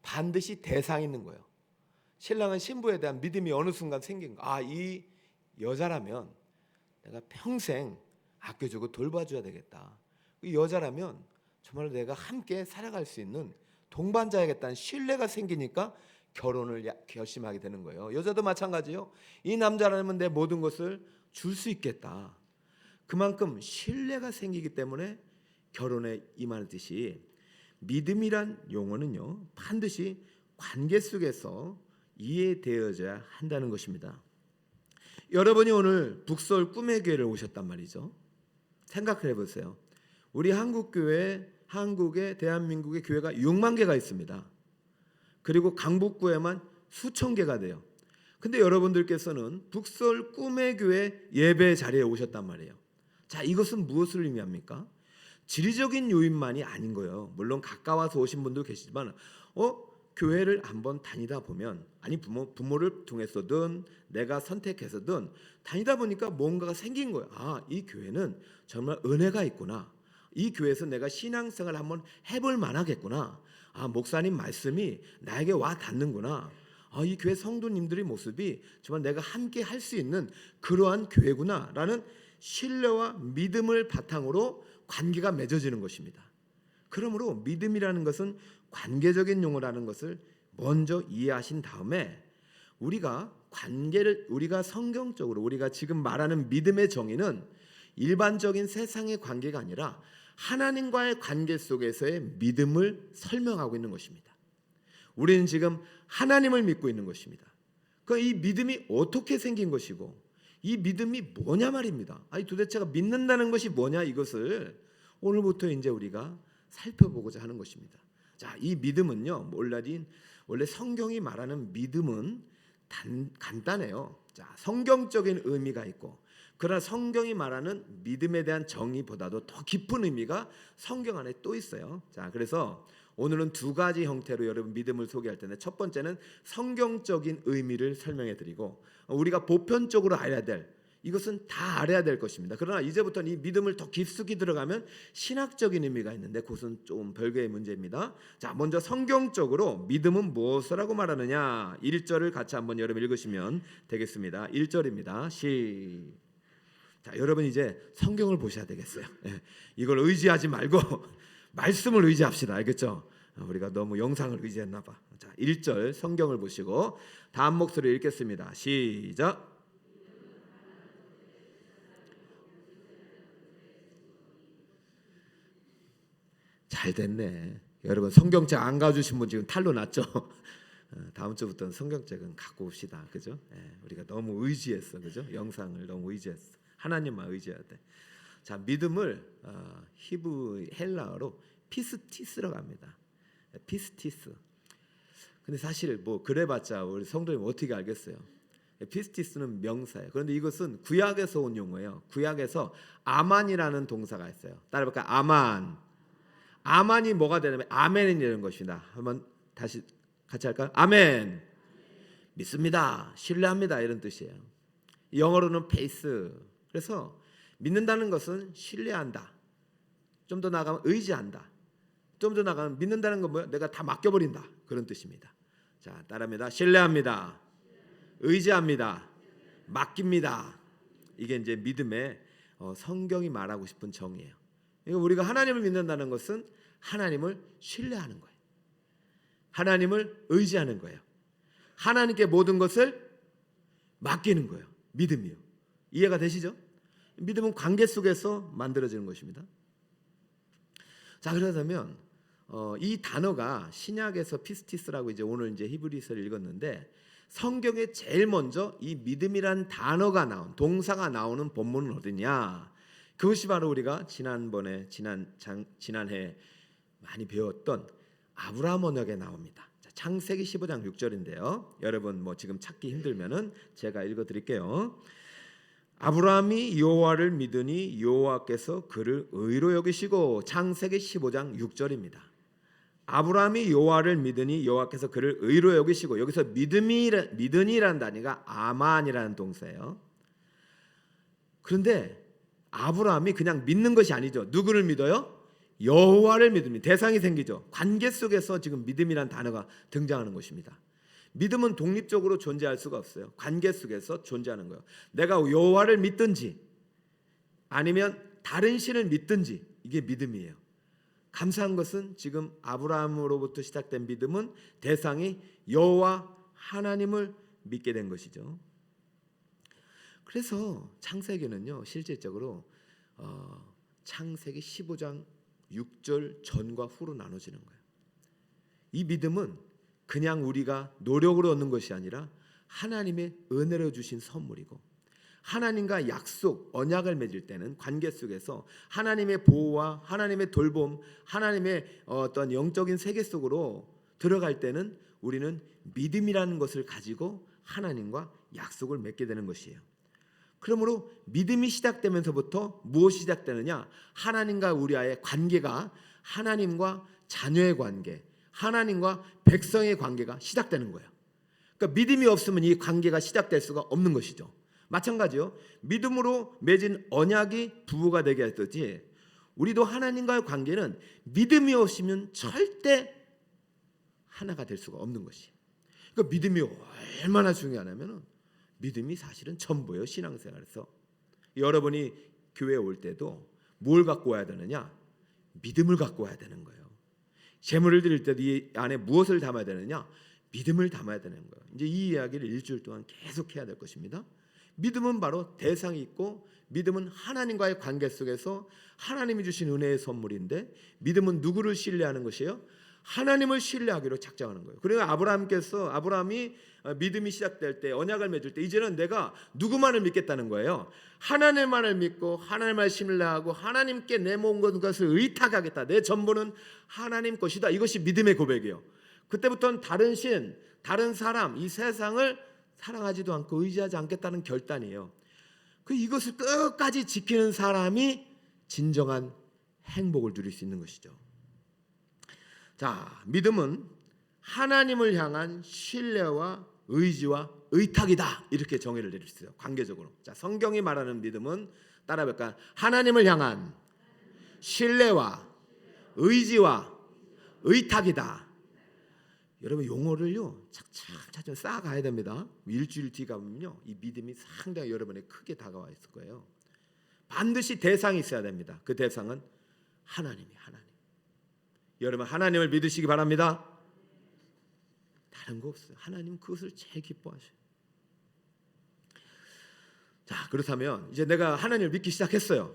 반드시 대상이 있는 거예요. 신랑은 신부에 대한 믿음이 어느 순간 생긴 거. 아, 이 여자라면 내가 평생 아껴주고 돌봐줘야 되겠다. 이 여자라면 정말 내가 함께 살아갈 수 있는 동반자야겠다는 신뢰가 생기니까 결혼을 결심하게 되는 거예요. 여자도 마찬가지요. 이 남자라면 내 모든 것을 줄 수 있겠다. 그만큼 신뢰가 생기기 때문에 결혼에 임하듯이 믿음이란 용어는요, 반드시 관계 속에서 이해되어져야 한다는 것입니다. 여러분이 오늘 북서울 꿈의 교회를 오셨단 말이죠. 생각해 보세요. 우리 한국의 대한민국의 교회가 6만 개가 있습니다. 그리고 강북구에만 수천 개가 돼요. 근데 여러분들께서는 북서울 꿈의 교회 예배 자리에 오셨단 말이에요. 자, 이것은 무엇을 의미합니까? 지리적인 요인만이 아닌 거예요. 물론 가까워서 오신 분도 계시지만 교회를 한번 다니다 보면, 아니 부모를 통해서든 내가 선택해서든 다니다 보니까 뭔가가 생긴 거예요. 아, 이 교회는 정말 은혜가 있구나. 이 교회에서 내가 신앙생활을 한번 해볼 만하겠구나. 아, 목사님 말씀이 나에게 와 닿는구나. 아, 이 교회 성도님들의 모습이 정말 내가 함께 할 수 있는 그러한 교회구나 라는 신뢰와 믿음을 바탕으로 관계가 맺어지는 것입니다. 그러므로 믿음이라는 것은 관계적인 용어라는 것을 먼저 이해하신 다음에 우리가 성경적으로 우리가 지금 말하는 믿음의 정의는 일반적인 세상의 관계가 아니라 하나님과의 관계 속에서의 믿음을 설명하고 있는 것입니다. 우리는 지금 하나님을 믿고 있는 것입니다. 이 믿음이 어떻게 생긴 것이고 이 믿음이 뭐냐 말입니다. 아니 도대체가 믿는다는 것이 뭐냐, 이것을 오늘부터 이제 우리가 살펴보고자 하는 것입니다. 자, 이 믿음은요, 원래 성경이 말하는 믿음은 간단해요. 자, 성경적인 의미가 있고, 그러나 성경이 말하는 믿음에 대한 정의보다도 더 깊은 의미가 성경 안에 또 있어요. 자, 그래서 오늘은 두 가지 형태로 여러분 믿음을 소개할 텐데, 첫 번째는 성경적인 의미를 설명해 드리고, 우리가 보편적으로 알아야 될, 이것은 다 알아야 될 것입니다. 그러나 이제부터는 이 믿음을 더 깊숙이 들어가면 신학적인 의미가 있는데 그것은 좀 별개의 문제입니다. 자, 먼저 성경적으로 믿음은 무엇이라고 말하느냐, 1절을 같이 한번 여러분 읽으시면 되겠습니다. 1절입니다. 자, 여러분 이제 성경을 보셔야 되겠어요. 이걸 의지하지 말고 말씀을 의지합시다. 알겠죠? 우리가 너무 영상을 의지했나 봐. 자, 1절 성경을 보시고 다음 목소리로 읽겠습니다. 시작. 잘 됐네. 여러분 성경책 안 가주신 분 지금 탈로 났죠? 다음 주부터는 성경책은 갖고 옵시다. 그죠? 우리가 너무 의지했어. 그죠? 영상을 너무 의지했어. 하나님만 의지해야 돼. 자, 믿음을 헬라어로 피스티스라고 합니다. 피스티스. 근데 사실 뭐 그래봤자 우리 성도님 어떻게 알겠어요? 피스티스는 명사예요. 그런데 이것은 구약에서 온 용어예요. 구약에서 아만이라는 동사가 있어요. 따라해볼까요? 아만. 아만이 뭐가 되냐면 아멘이라는 것이다. 한번 다시 같이 할까요? 아멘. 믿습니다. 신뢰합니다. 이런 뜻이에요. 영어로는 페이스. 그래서 믿는다는 것은 신뢰한다. 좀 더 나가면 의지한다. 좀 더 나가면 믿는다는 건 뭐예요? 내가 다 맡겨버린다. 그런 뜻입니다. 자, 따라합니다. 신뢰합니다. 의지합니다. 맡깁니다. 이게 이제 믿음의 성경이 말하고 싶은 정의예요. 그러니까 우리가 하나님을 믿는다는 것은 하나님을 신뢰하는 거예요. 하나님을 의지하는 거예요. 하나님께 모든 것을 맡기는 거예요. 믿음이요. 이해가 되시죠? 믿음은 관계 속에서 만들어지는 것입니다. 자, 그러자면 이 단어가 신약에서 피스티스라고 이제 오늘 이제 히브리서를 읽었는데 성경에 제일 먼저 이 믿음이란 단어가 나온 동사가 나오는 본문은 어디냐? 그것이 바로 우리가 지난해 많이 배웠던 아브라함 언약에 나옵니다. 자, 창세기 15장 6절인데요. 여러분 뭐 지금 찾기 힘들면은 제가 읽어 드릴게요. 아브라함이 여호와를 믿으니 여호와께서 그를 의로 여기시고 창세기 15장 6절입니다. 아브라함이 여호와를 믿으니 여호와께서 그를 의로 여기시고 여기서 믿으니라는 단위가 아만이라는 동사예요. 그런데 아브라함이 그냥 믿는 것이 아니죠. 누구를 믿어요? 여호와를 믿습니다. 대상이 생기죠. 관계 속에서 지금 믿음이라는 단어가 등장하는 것입니다. 믿음은 독립적으로 존재할 수가 없어요. 관계 속에서 존재하는 거예요. 내가 여호와를 믿든지 아니면 다른 신을 믿든지 이게 믿음이에요. 감사한 것은 지금 아브라함으로부터 시작된 믿음은 대상이 여호와 하나님을 믿게 된 것이죠. 그래서 창세기는요 실질적으로 창세기 15장 6절 전과 후로 나눠지는 거예요. 이 믿음은 그냥 우리가 노력으로 얻는 것이 아니라 하나님의 은혜로 주신 선물이고 하나님과 약속, 언약을 맺을 때는 관계 속에서 하나님의 보호와 하나님의 돌봄, 하나님의 어떤 영적인 세계 속으로 들어갈 때는 우리는 믿음이라는 것을 가지고 하나님과 약속을 맺게 되는 것이에요. 그러므로 믿음이 시작되면서부터 무엇이 시작되느냐? 하나님과 우리와의 관계가 하나님과 자녀의 관계, 하나님과 백성의 관계가 시작되는 거예요. 그러니까 믿음이 없으면 이 관계가 시작될 수가 없는 것이죠. 마찬가지요. 믿음으로 맺은 언약이 부부가 되게 했듯이 우리도 하나님과의 관계는 믿음이 없으면 절대 하나가 될 수가 없는 것이에요. 그러니까 믿음이 얼마나 중요하냐면 믿음이 사실은 전부예요. 신앙생활에서 여러분이 교회에 올 때도 뭘 갖고 와야 되느냐? 믿음을 갖고 와야 되는 거예요. 제물을 드릴 때도 이 안에 무엇을 담아야 되느냐? 믿음을 담아야 되는 거예요. 이제 이 이야기를 일주일 동안 계속 해야 될 것입니다. 믿음은 바로 대상이 있고 믿음은 하나님과의 관계 속에서 하나님이 주신 은혜의 선물인데 믿음은 누구를 신뢰하는 것이에요? 하나님을 신뢰하기로 작정하는 거예요. 그래서 아브라함이 믿음이 시작될 때 언약을 맺을 때 이제는 내가 누구만을 믿겠다는 거예요. 하나님만을 믿고 하나님을 신뢰하고 하나님께 내 모든 것을 의탁하겠다. 내 전부는 하나님 것이다. 이것이 믿음의 고백이에요. 그때부터는 다른 신, 다른 사람, 이 세상을 사랑하지도 않고 의지하지 않겠다는 결단이에요. 이것을 끝까지 지키는 사람이 진정한 행복을 누릴 수 있는 것이죠. 자, 믿음은 하나님을 향한 신뢰와 의지와 의탁이다. 이렇게 정의를 내릴 수 있어요. 관계적으로. 자, 성경이 말하는 믿음은 따라해볼까요? 하나님을 향한 신뢰와 의지와 의탁이다. 여러분 용어를요 차츰 쌓아가야 됩니다. 일주일 뒤 가면요 이 믿음이 상당히 여러분에게 크게 다가와 있을 거예요. 반드시 대상이 있어야 됩니다. 그 대상은 하나님. 여러분 하나님을 믿으시기 바랍니다. 다른 거 없어요. 하나님 그것을 제일 기뻐하셔요. 자, 그렇다면 이제 내가 하나님을 믿기 시작했어요.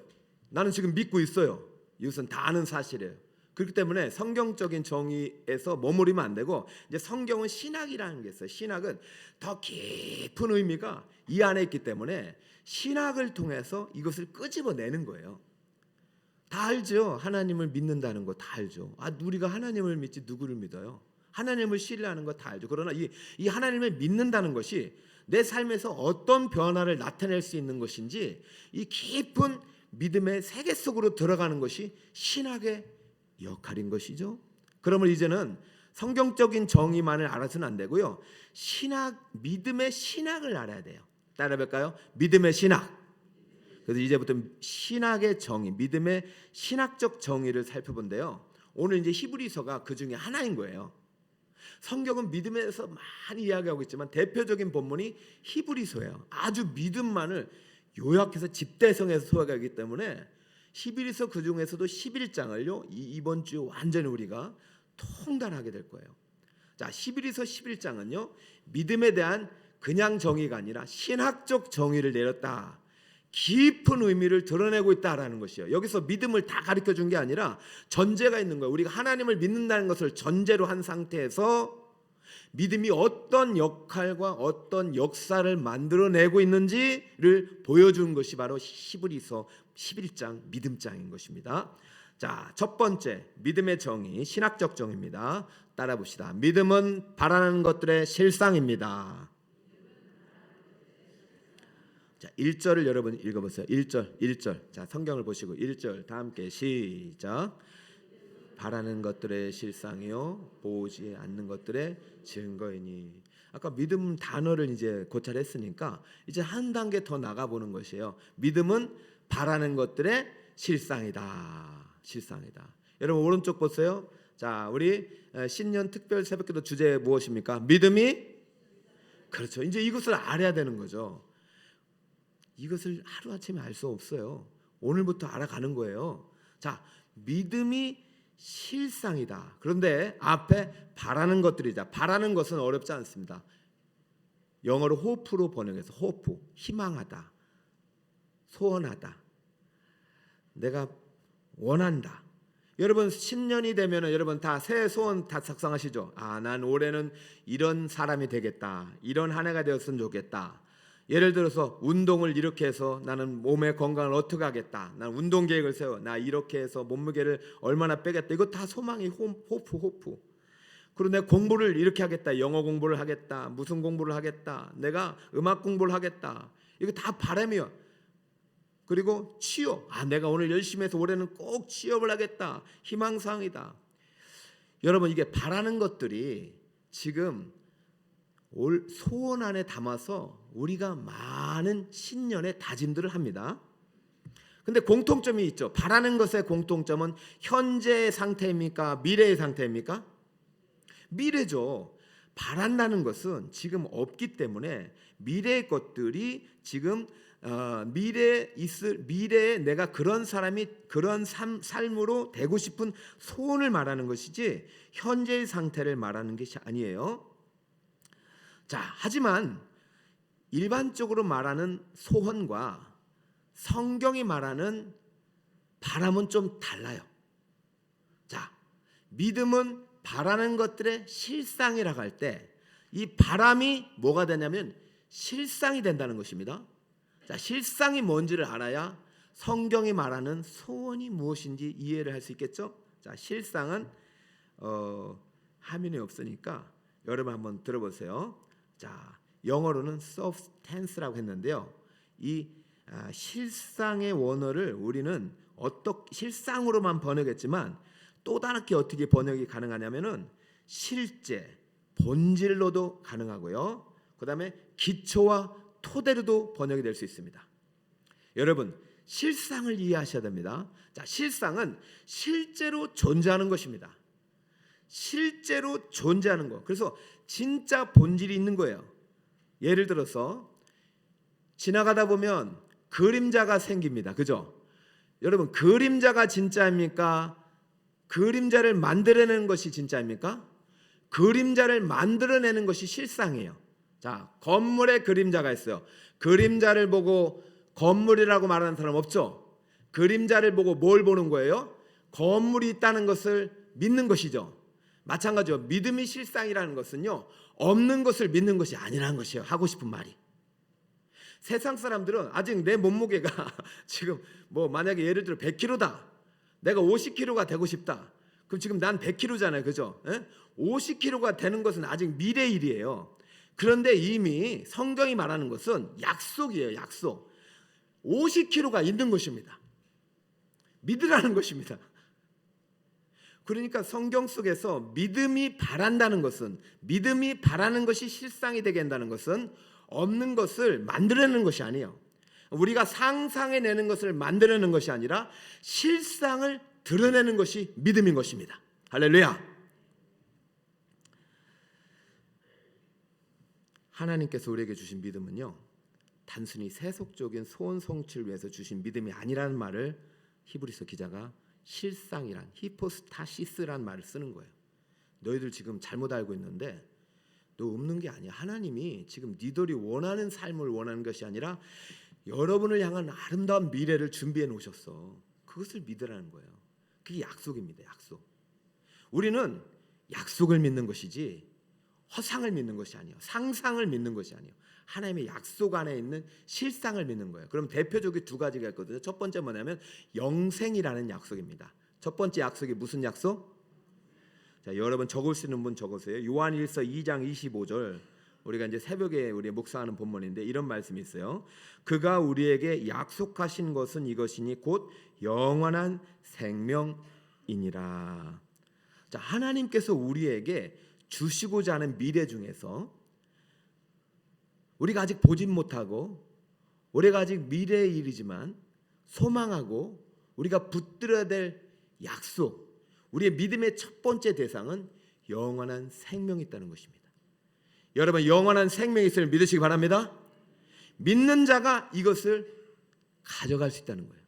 나는 지금 믿고 있어요. 이것은 다 아는 사실이에요. 그렇기 때문에 성경적인 정의에서 머무르면 안 되고 이제 성경은 신학이라는 게 있어요. 신학은 더 깊은 의미가 이 안에 있기 때문에 신학을 통해서 이것을 끄집어내는 거예요. 다 알죠. 하나님을 믿는다는 거 다 알죠. 우리가 하나님을 믿지 누구를 믿어요? 하나님을 신뢰하는 거 다 알죠. 그러나 이 하나님을 믿는다는 것이 내 삶에서 어떤 변화를 나타낼 수 있는 것인지 이 깊은 믿음의 세계 속으로 들어가는 것이 신학의 역할인 것이죠. 그러면 이제는 성경적인 정의만을 알아서는 안 되고요. 믿음의 신학을 알아야 돼요. 따라해볼까요? 믿음의 신학. 그래서 이제부터 신학의 정의, 믿음의 신학적 정의를 살펴본데요. 오늘 이제 히브리서가 그 중에 하나인 거예요. 성경은 믿음에서 많이 이야기하고 있지만 대표적인 본문이 히브리서예요. 아주 믿음만을 요약해서 집대성에서 소화하기 때문에 히브리서 그 중에서도 11장을요 이번 주 완전히 우리가 통달하게 될 거예요. 자, 히브리서 11장은요 믿음에 대한 그냥 정의가 아니라 신학적 정의를 내렸다. 깊은 의미를 드러내고 있다라는 것이에요. 여기서 믿음을 다 가르쳐 준 게 아니라 전제가 있는 거예요. 우리가 하나님을 믿는다는 것을 전제로 한 상태에서 믿음이 어떤 역할과 어떤 역사를 만들어내고 있는지를 보여준 것이 바로 히브리서 11장 믿음장인 것입니다. 자, 첫 번째 믿음의 정의, 신학적 정의입니다. 따라 봅시다. 믿음은 바라는 것들의 실상입니다. 자, 1절을 여러분 읽어보세요. 1절. 자, 성경을 보시고 1절 다 함께 시작. 바라는 것들의 실상이요 보지 않는 것들의 증거이니. 아까 믿음 단어를 이제 고찰했으니까 이제 한 단계 더 나가보는 것이에요. 믿음은 바라는 것들의 실상이다. 여러분 오른쪽 보세요. 자, 우리 신년 특별 새벽기도 주제 무엇입니까? 믿음이. 그렇죠. 이제 이것을 알아야 되는 거죠. 이것을 하루아침에 알 수 없어요. 오늘부터 알아가는 거예요. 자, 믿음이 실상이다. 그런데 앞에 바라는 것들이자 바라는 것은 어렵지 않습니다. 영어로 호프로 번역해서 호프, 희망하다, 소원하다, 내가 원한다. 여러분 신년이 되면 여러분 다 새해 소원 다 작성하시죠. 난 올해는 이런 사람이 되겠다. 이런 한 해가 되었으면 좋겠다. 예를 들어서 운동을 이렇게 해서 나는 몸의 건강을 어떻게 하겠다. 난 운동 계획을 세워. 나 이렇게 해서 몸무게를 얼마나 빼겠다. 이거 다 소망이 호프. 그리고 내가 공부를 이렇게 하겠다. 영어 공부를 하겠다. 무슨 공부를 하겠다. 내가 음악 공부를 하겠다. 이거 다 바람이요. 그리고 취업. 내가 오늘 열심히 해서 올해는 꼭 취업을 하겠다. 희망사항이다. 여러분 이게 바라는 것들이 지금 올 소원 안에 담아서 우리가 많은 신년의 다짐들을 합니다. 근데 공통점이 있죠. 바라는 것의 공통점은 현재의 상태입니까? 미래의 상태입니까? 미래죠. 바란다는 것은 지금 없기 때문에 미래의 것들이 지금 미래에 내가 그런 사람이 그런 삶으로 되고 싶은 소원을 말하는 것이지 현재의 상태를 말하는 것이 아니에요. 자, 하지만 일반적으로 말하는 소원과 성경이 말하는 바람은 좀 달라요. 자, 믿음은 바라는 것들의 실상이라고 할 때 이 바람이 뭐가 되냐면 실상이 된다는 것입니다. 자, 실상이 뭔지를 알아야 성경이 말하는 소원이 무엇인지 이해를 할 수 있겠죠? 자, 실상은 화면이 없으니까 여러분 한번 들어보세요. 자, 영어로는 substance라고 했는데요. 이 실상의 원어를 우리는 실상으로만 번역했지만 또 다르게 어떻게 번역이 가능하냐면은 실제, 본질로도 가능하고요. 그다음에 기초와 토대로도 번역이 될 수 있습니다. 여러분, 실상을 이해하셔야 됩니다. 자, 실상은 실제로 존재하는 것입니다. 실제로 존재하는 것. 그래서 진짜 본질이 있는 거예요. 예를 들어서 지나가다 보면 그림자가 생깁니다. 그죠? 여러분, 그림자가 진짜입니까? 그림자를 만들어내는 것이 진짜입니까? 그림자를 만들어내는 것이 실상이에요. 자, 건물에 그림자가 있어요. 그림자를 보고 건물이라고 말하는 사람 없죠? 그림자를 보고 뭘 보는 거예요? 건물이 있다는 것을 믿는 것이죠. 마찬가지로 믿음이 실상이라는 것은요, 없는 것을 믿는 것이 아니라는 것이에요. 하고 싶은 말이. 세상 사람들은 아직 내 몸무게가 지금 뭐 만약에 예를 들어 100kg다. 내가 50kg가 되고 싶다. 그럼 지금 난 100kg잖아요. 그죠? 50kg가 되는 것은 아직 미래 일이에요. 그런데 이미 성경이 말하는 것은 약속이에요. 약속. 50kg가 있는 것입니다. 믿으라는 것입니다. 그러니까 성경 속에서 믿음이 바란다는 것은, 믿음이 바라는 것이 실상이 되게 한다는 것은 없는 것을 만들어내는 것이 아니에요. 우리가 상상해내는 것을 만들어내는 것이 아니라 실상을 드러내는 것이 믿음인 것입니다. 할렐루야. 하나님께서 우리에게 주신 믿음은요, 단순히 세속적인 소원 성취를 위해서 주신 믿음이 아니라는 말을 히브리서 기자가 실상이란, 히포스타시스란 말을 쓰는 거예요. 너희들 지금 잘못 알고 있는데 너 없는 게 아니야. 하나님이 지금 니들이 원하는 삶을 원하는 것이 아니라 여러분을 향한 아름다운 미래를 준비해 놓으셨어. 그것을 믿으라는 거예요. 그게 약속입니다. 약속. 우리는 약속을 믿는 것이지 허상을 믿는 것이 아니에요. 상상을 믿는 것이 아니에요. 하나님의 약속 안에 있는 실상을 믿는 거예요. 그럼 대표적인 두 가지가 있거든요. 첫 번째 뭐냐면 영생이라는 약속입니다. 첫 번째 약속이 무슨 약속? 자, 여러분 적을 수 있는 분 적으세요. 요한일서 2장 25절. 우리가 이제 새벽에 우리 묵상하는 본문인데 이런 말씀이 있어요. 그가 우리에게 약속하신 것은 이것이니 곧 영원한 생명이니라. 자, 하나님께서 우리에게 주시고자 하는 미래 중에서 우리가 아직 보진 못하고 우리가 아직 미래의 일이지만 소망하고 우리가 붙들어야 될 약속, 우리의 믿음의 첫 번째 대상은 영원한 생명이 있다는 것입니다. 여러분, 영원한 생명이 있음을 믿으시기 바랍니다. 믿는 자가 이것을 가져갈 수 있다는 거예요.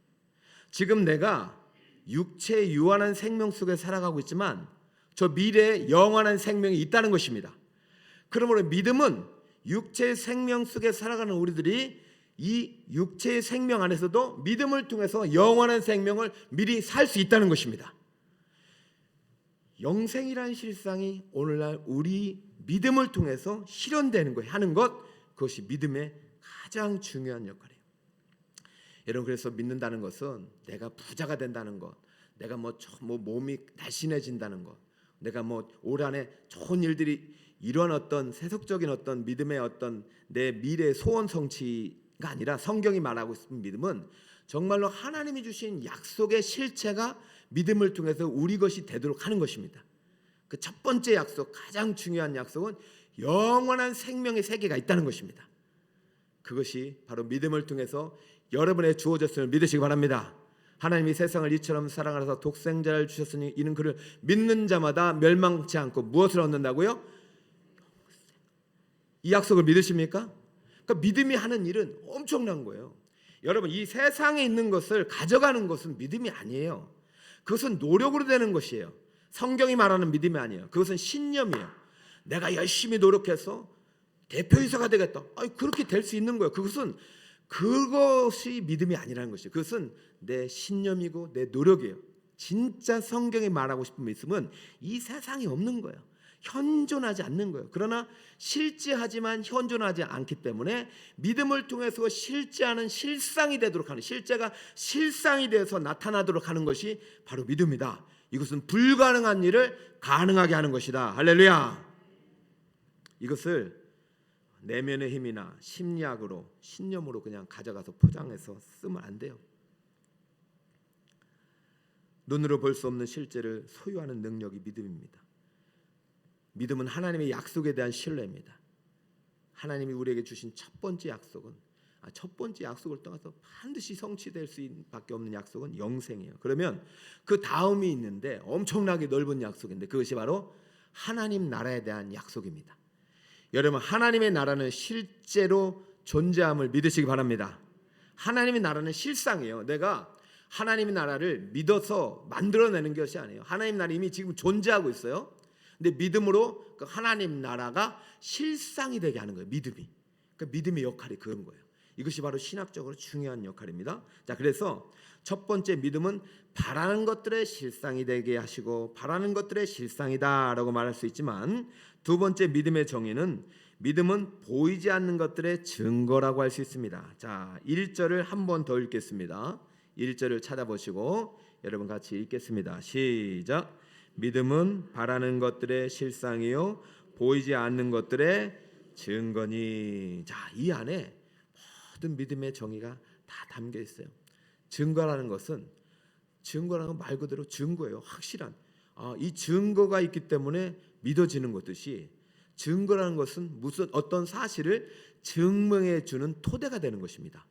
지금 내가 육체의 유한한 생명 속에 살아가고 있지만 저 미래에 영원한 생명이 있다는 것입니다. 그러므로 믿음은 육체의 생명 속에 살아가는 우리들이 이 육체의 생명 안에서도 믿음을 통해서 영원한 생명을 미리 살 수 있다는 것입니다. 영생이라는 실상이 오늘날 우리 믿음을 통해서 실현되는 거 하는 것, 그것이 믿음의 가장 중요한 역할이에요. 여러분, 그래서 믿는다는 것은 내가 부자가 된다는 것, 내가 뭐 몸이 날씬해진다는 것, 내가 뭐 올 한해 좋은 일들이 이런 어떤 세속적인 어떤 믿음의 어떤 내 미래의 소원 성취가 아니라 성경이 말하고 있는 믿음은 정말로 하나님이 주신 약속의 실체가 믿음을 통해서 우리 것이 되도록 하는 것입니다. 그 첫 번째 약속, 가장 중요한 약속은 영원한 생명의 세계가 있다는 것입니다. 그것이 바로 믿음을 통해서 여러분에 주어졌음을 믿으시기 바랍니다. 하나님이 세상을 이처럼 사랑하셔서 독생자를 주셨으니 이는 그를 믿는 자마다 멸망치 않고 무엇을 얻는다고요? 이 약속을 믿으십니까? 그러니까 믿음이 하는 일은 엄청난 거예요. 여러분, 이 세상에 있는 것을 가져가는 것은 믿음이 아니에요. 그것은 노력으로 되는 것이에요. 성경이 말하는 믿음이 아니에요. 그것은 신념이에요. 내가 열심히 노력해서 대표이사가 되겠다. 그렇게 될 수 있는 거예요. 그것이 믿음이 아니라는 것이에요. 그것은 내 신념이고 내 노력이에요. 진짜 성경이 말하고 싶은 믿음은 이 세상에 없는 거예요. 현존하지 않는 거예요. 그러나 실제하지만 현존하지 않기 때문에 믿음을 통해서 실제하는 실상이 되도록 하는, 실제가 실상이 되어서 나타나도록 하는 것이 바로 믿음이다. 이것은 불가능한 일을 가능하게 하는 것이다. 할렐루야. 이것을 내면의 힘이나 심리학으로, 신념으로 그냥 가져가서 포장해서 쓰면 안 돼요. 눈으로 볼 수 없는 실제를 소유하는 능력이 믿음입니다. 믿음은 하나님의 약속에 대한 신뢰입니다. 하나님이 우리에게 주신 첫 번째 약속은, 첫 번째 약속을 떠나서 반드시 성취될 수밖에 없는 약속은 영생이에요. 그러면 그 다음이 있는데 엄청나게 넓은 약속인데 그것이 바로 하나님 나라에 대한 약속입니다. 여러분, 하나님의 나라는 실제로 존재함을 믿으시기 바랍니다. 하나님의 나라는 실상이에요. 내가 하나님의 나라를 믿어서 만들어내는 것이 아니에요. 하나님 나라 이미 지금 존재하고 있어요. 근데 믿음으로 그 하나님 나라가 실상이 되게 하는 거예요. 믿음이. 그러니까 믿음의 역할이 그런 거예요. 이것이 바로 신학적으로 중요한 역할입니다. 자, 그래서 첫 번째 믿음은 바라는 것들의 실상이 되게 하시고 바라는 것들의 실상이다라고 말할 수 있지만, 두 번째 믿음의 정의는 믿음은 보이지 않는 것들의 증거라고 할 수 있습니다. 자, 1절을 한 번 더 읽겠습니다. 1절을 찾아보시고 여러분 같이 읽겠습니다. 시작. 믿음은 바라는 것들의 실상이요 보이지 않는 것들의 증거니. 자, 이 안에 모든 믿음의 정의가 다 담겨 있어요. 증거라는 것은 말 그대로 증거예요. 확실한 이 증거가 있기 때문에 믿어지는 것듯이, 증거라는 것은 무슨 어떤 사실을 증명해 주는 토대가 되는 것입니다.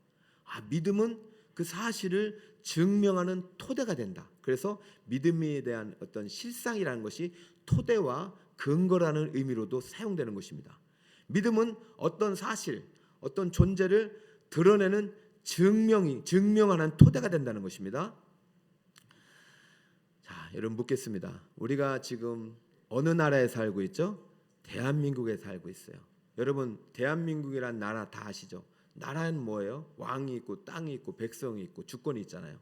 믿음은 그 사실을 증명하는 토대가 된다. 그래서 믿음에 대한 어떤 실상이라는 것이 토대와 근거라는 의미로도 사용되는 것입니다. 믿음은 어떤 사실, 어떤 존재를 드러내는 증명하는 토대가 된다는 것입니다. 자, 여러분 묻겠습니다. 우리가 지금 어느 나라에 살고 있죠? 대한민국에 살고 있어요. 여러분, 대한민국이란 나라 다 아시죠? 나라는 뭐예요? 왕이 있고 땅이 있고 백성이 있고 주권이 있잖아요.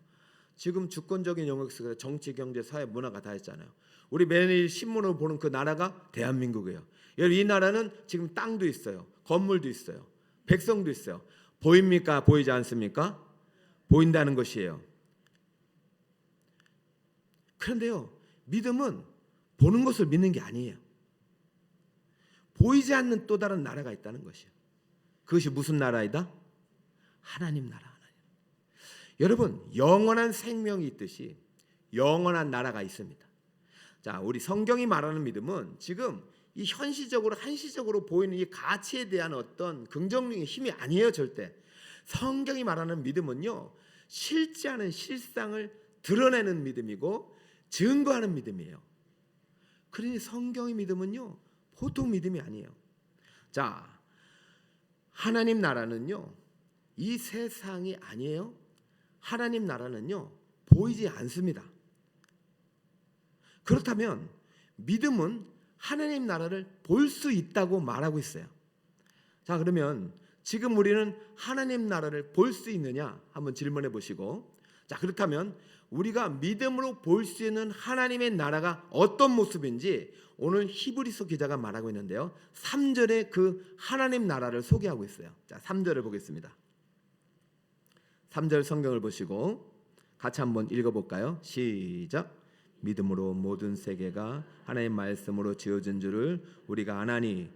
지금 주권적인 영역 속에서 정치, 경제, 사회, 문화가 다 있잖아요. 우리 매일 신문으로 보는 그 나라가 대한민국이에요. 여러분, 이 나라는 지금 땅도 있어요. 건물도 있어요. 백성도 있어요. 보입니까? 보이지 않습니까? 보인다는 것이에요. 그런데요, 믿음은 보는 것을 믿는 게 아니에요. 보이지 않는 또 다른 나라가 있다는 것이에요. 그것이 무슨 나라이다? 하나님 나라. 여러분, 영원한 생명이 있듯이 영원한 나라가 있습니다. 자, 우리 성경이 말하는 믿음은 지금 이 현시적으로 한시적으로 보이는 이 가치에 대한 어떤 긍정적인 힘이 아니에요. 절대. 성경이 말하는 믿음은요, 실제하는 실상을 드러내는 믿음이고 증거하는 믿음이에요. 그러니 성경의 믿음은요, 보통 믿음이 아니에요. 자, 하나님 나라는요, 이 세상이 아니에요. 하나님 나라는요, 보이지 않습니다. 그렇다면 믿음은 하나님 나라를 볼 수 있다고 말하고 있어요. 자, 그러면 지금 우리는 하나님 나라를 볼 수 있느냐 한번 질문해 보시고, 자, 그렇다면 우리가 믿음으로 볼 수 있는 하나님의 나라가 어떤 모습인지 오늘 히브리서 기자가 말하고 있는데요, 3절에 그 하나님 나라를 소개하고 있어요. 자, 3절을 보겠습니다. 3절 성경을 보시고 같이 한번 읽어볼까요? 시작. 믿음으로 모든 세계가 하나님의 말씀으로 지어진 줄을 우리가 아나니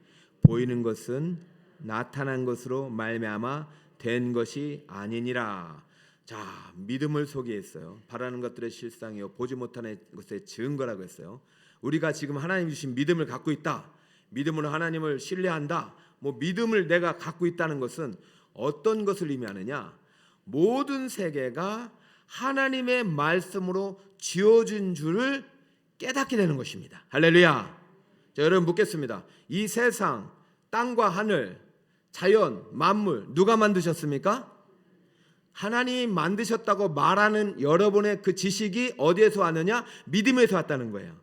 보이는 것은 나타난 것으로 말미암아 된 것이 아니니라. 자, 믿음을 소개했어요. 바라는 것들의 실상이요 보지 못하는 것의 증거라고 했어요. 우리가 지금 하나님 주신 믿음을 갖고 있다, 믿음으로 하나님을 신뢰한다, 믿음을 내가 갖고 있다는 것은 어떤 것을 의미하느냐? 모든 세계가 하나님의 말씀으로 지어진 줄을 깨닫게 되는 것입니다. 할렐루야. 자, 여러분 묻겠습니다. 이 세상, 땅과 하늘, 자연, 만물 누가 만드셨습니까? 하나님이 만드셨다고 말하는 여러분의 그 지식이 어디에서 왔느냐? 믿음에서 왔다는 거예요.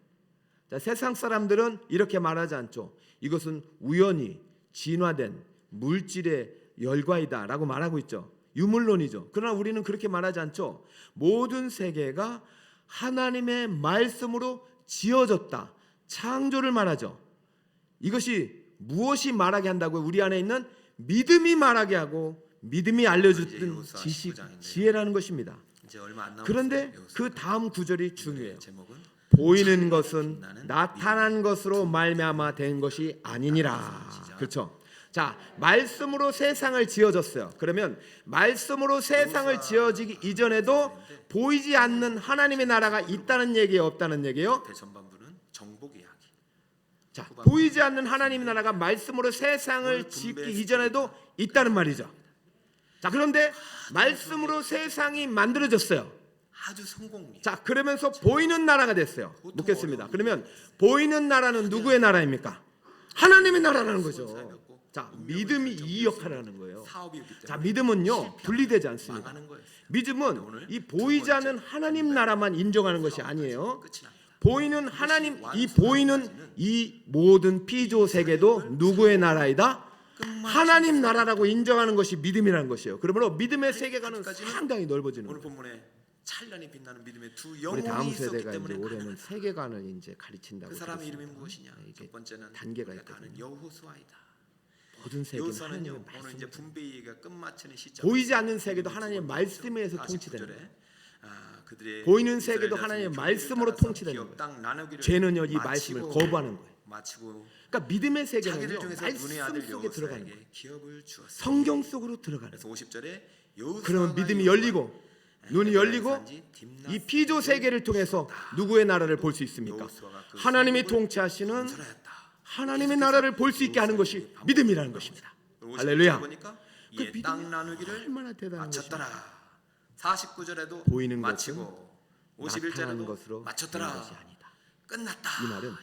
자, 세상 사람들은 이렇게 말하지 않죠. 이것은 우연히 진화된 물질의 열과이다 라고 말하고 있죠. 유물론이죠. 그러나 우리는 그렇게 말하지 않죠. 모든 세계가 하나님의 말씀으로 지어졌다, 창조를 말하죠. 이것이 무엇이 말하게 한다고요? 우리 안에 있는 믿음이 말하게 하고 믿음이 알려주던 지식, 지혜라는 것입니다. 그런데 그 다음 구절이 중요해요. 보이는 것은 나타난 것으로 말미암아 된 것이 아니니라. 그렇죠? 자, 말씀으로 세상을 지어졌어요. 그러면 말씀으로 세상을 지어지기 이전에도 보이지 않는 하나님의 나라가 있다는 얘기예요, 없다는 얘기예요? 대전반부는 정복 이야기. 자, 보이지 않는 하나님의 나라가 말씀으로 세상을 짓기 이전에도 있다는 말이죠. 자, 그런데 말씀으로 세상이 만들어졌어요. 아주 성공리. 자, 그러면서 보이는 나라가 됐어요. 묻겠습니다. 그러면 보이는 나라는 누구의 나라입니까? 하나님의 나라라는 거죠. 자, 믿음이 이 역할을 하는 거예요. 자, 믿음은요 분리되지 않습니다. 믿음은 이 보이지 않는 하나님 나라만 인정하는 것이 아니에요. 보이는 하나님, 이 보이는 이 모든 피조 세계도 누구의 나라이다? 하나님 나라라고 인정하는 것이 믿음이라는 것이에요. 그러므로 믿음의 세계관은 아직까지는 상당히 넓어지는 오늘 거예요. 본문에 찬란히 빛나는 믿음의 두 우리 영웅이 다음 있었기 세대가 이제 때문에 올해는 가능하다. 세계관을 이제 가르친다고 그 사람의 들었습니다. 이름이 무엇이냐? 이게 첫 번째는 단계가 우리가 다 있거든요. 아는 여호수아이다. 모든 세계는 여호수아는요 하나님의 오늘 말씀. 이제 분배가 끝마치는 시점. 보이지 않는 세계도 하나님의 말씀에 의해서 49절에, 통치되는 거예요. 그들의 보이는 세계도 이스라엘 하나님의 자손이 말씀으로 따라서 통치되는 기업 거예요. 땅 나누기를 죄는요 이 마치고, 말씀을 거부하는 거예요. 마치고 그러니까 믿음의 자기들 세계는요 중에서 눈의 아들 말씀 속에 들어가는 거예요. 여호수아에게 기업을 주었어요. 성경 속으로 들어가는 거예요. 그래서 50절에 여호수아가 그러면 믿음이 여호와 열리고 눈이 열리고 이 피조 세계를 통해서 누구의 나라를 볼 수 있습니까? 하나님이 통치하시는 건설하였다. 하나님의 나라를 볼 수 있게 하는 것이 믿음이라는 것입니다. 할렐루야. 보니까 그 이에 땅 믿음이 나누기를 얼마나 대단한 마쳤더라. 49절에도 보이는 마치고 나타나는 51절에도 것으로 되는 마쳤더라. 것이 아니다. 끝났다. 이 말은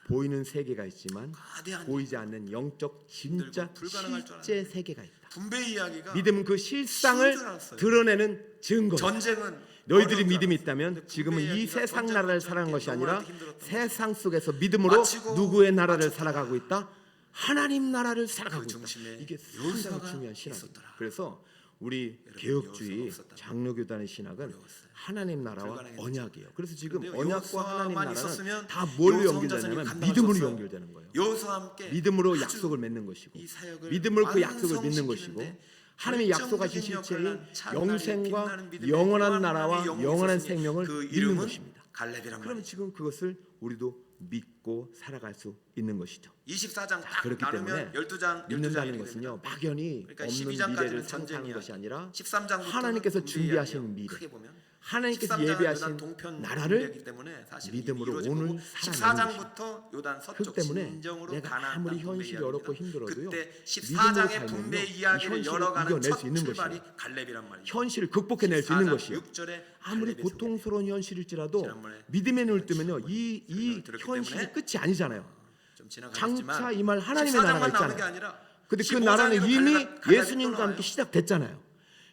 보이는 세계가 있지만 거대한 보이지 않는 영적 진짜 불가능할 줄 실제 세계가 있다. 분배 이야기가 믿음은 그 실상을 쉬운 줄 알았어요. 드러내는 증거. 전쟁은 너희들이 어려운 줄 믿음이 알았어요. 있다면 근데 지금은 분배 이 이야기가 세상 전쟁 나라를 전쟁 살아가는 것이 아니라 너무나도 힘들었던 세상 속에서 믿음으로 마치고 누구의 나라를 마쳤다. 살아가고 있다? 하나님 나라를 살아가고 그 있다. 중심에 이게 상당히 여호수아가 중요한 신학입니다. 있었더라. 그래서 우리 여러분, 개혁주의 여호수아가 없었다면 장로교단의 신학은 어려웠어요. 하나님 나라와 불가능했죠. 언약이에요. 그래서 지금 근데요, 언약과 하나님 여호수아만 나라는 있었으면 다 뭘로 여호수아 연결되냐면 혼자서는 믿음으로 감당할 수 연결되는 거예요. 여호수아와 함께 믿음으로 아주 약속을 맺는 것이고 이 사역을 믿음으로 그 약속을 믿는 완성시키는데 것이고 하나님의 약속하신 결정적인 실체인 역할을 한 찬란히 영생과 빛나는 믿음의 영원한 또한 나라와 하나님의 영웅이 영원한 있었으니 생명을 그 믿는 이름은 것입니다. 갈렙이란 그럼 말이에요. 지금 그것을 우리도 믿고 살아갈 수 있는 것이죠. 24장 딱 그렇기 나누면 때문에 12장 믿는다는 것은요 막연히 그러니까 없는 12장까지는 미래를 상상하는 전쟁이야. 것이 아니라 13장부터 하나님께서 준비하신 미래, 크게 보면 하나님께서 13장은 예배하신 요단 동편 나라를 분배이기 때문에 사실 믿음으로 이루어지고 오늘 살아내는 14장부터 요단 그렇기 서쪽 때문에 진정으로 내가 가나안 아무리 땅 분배 현실이 이야기입니다. 어렵고 힘들어도요 그때 믿음으로 14장의 살면요, 분배 이 이야기를 현실을 열어가는 이겨낼 첫 수 있는 출발이 것이에요. 갈렙이란 말이죠. 현실을 극복해낼 수 있는 14장 것이에요. 6절에 아무리 갈렙이 고통스러운 현실일지라도 지난번에 믿음의 눈을 뜨면요 이 설명을 들었기 현실이 때문에 끝이 아니잖아요. 좀 지나가겠지만 장차 임할 하나님의 나라가 14장만 나오는 게 있잖아요. 아니라 근데 그 15장에도 나라는 이미 갈렙이 예수님과 함께 나와요. 시작됐잖아요.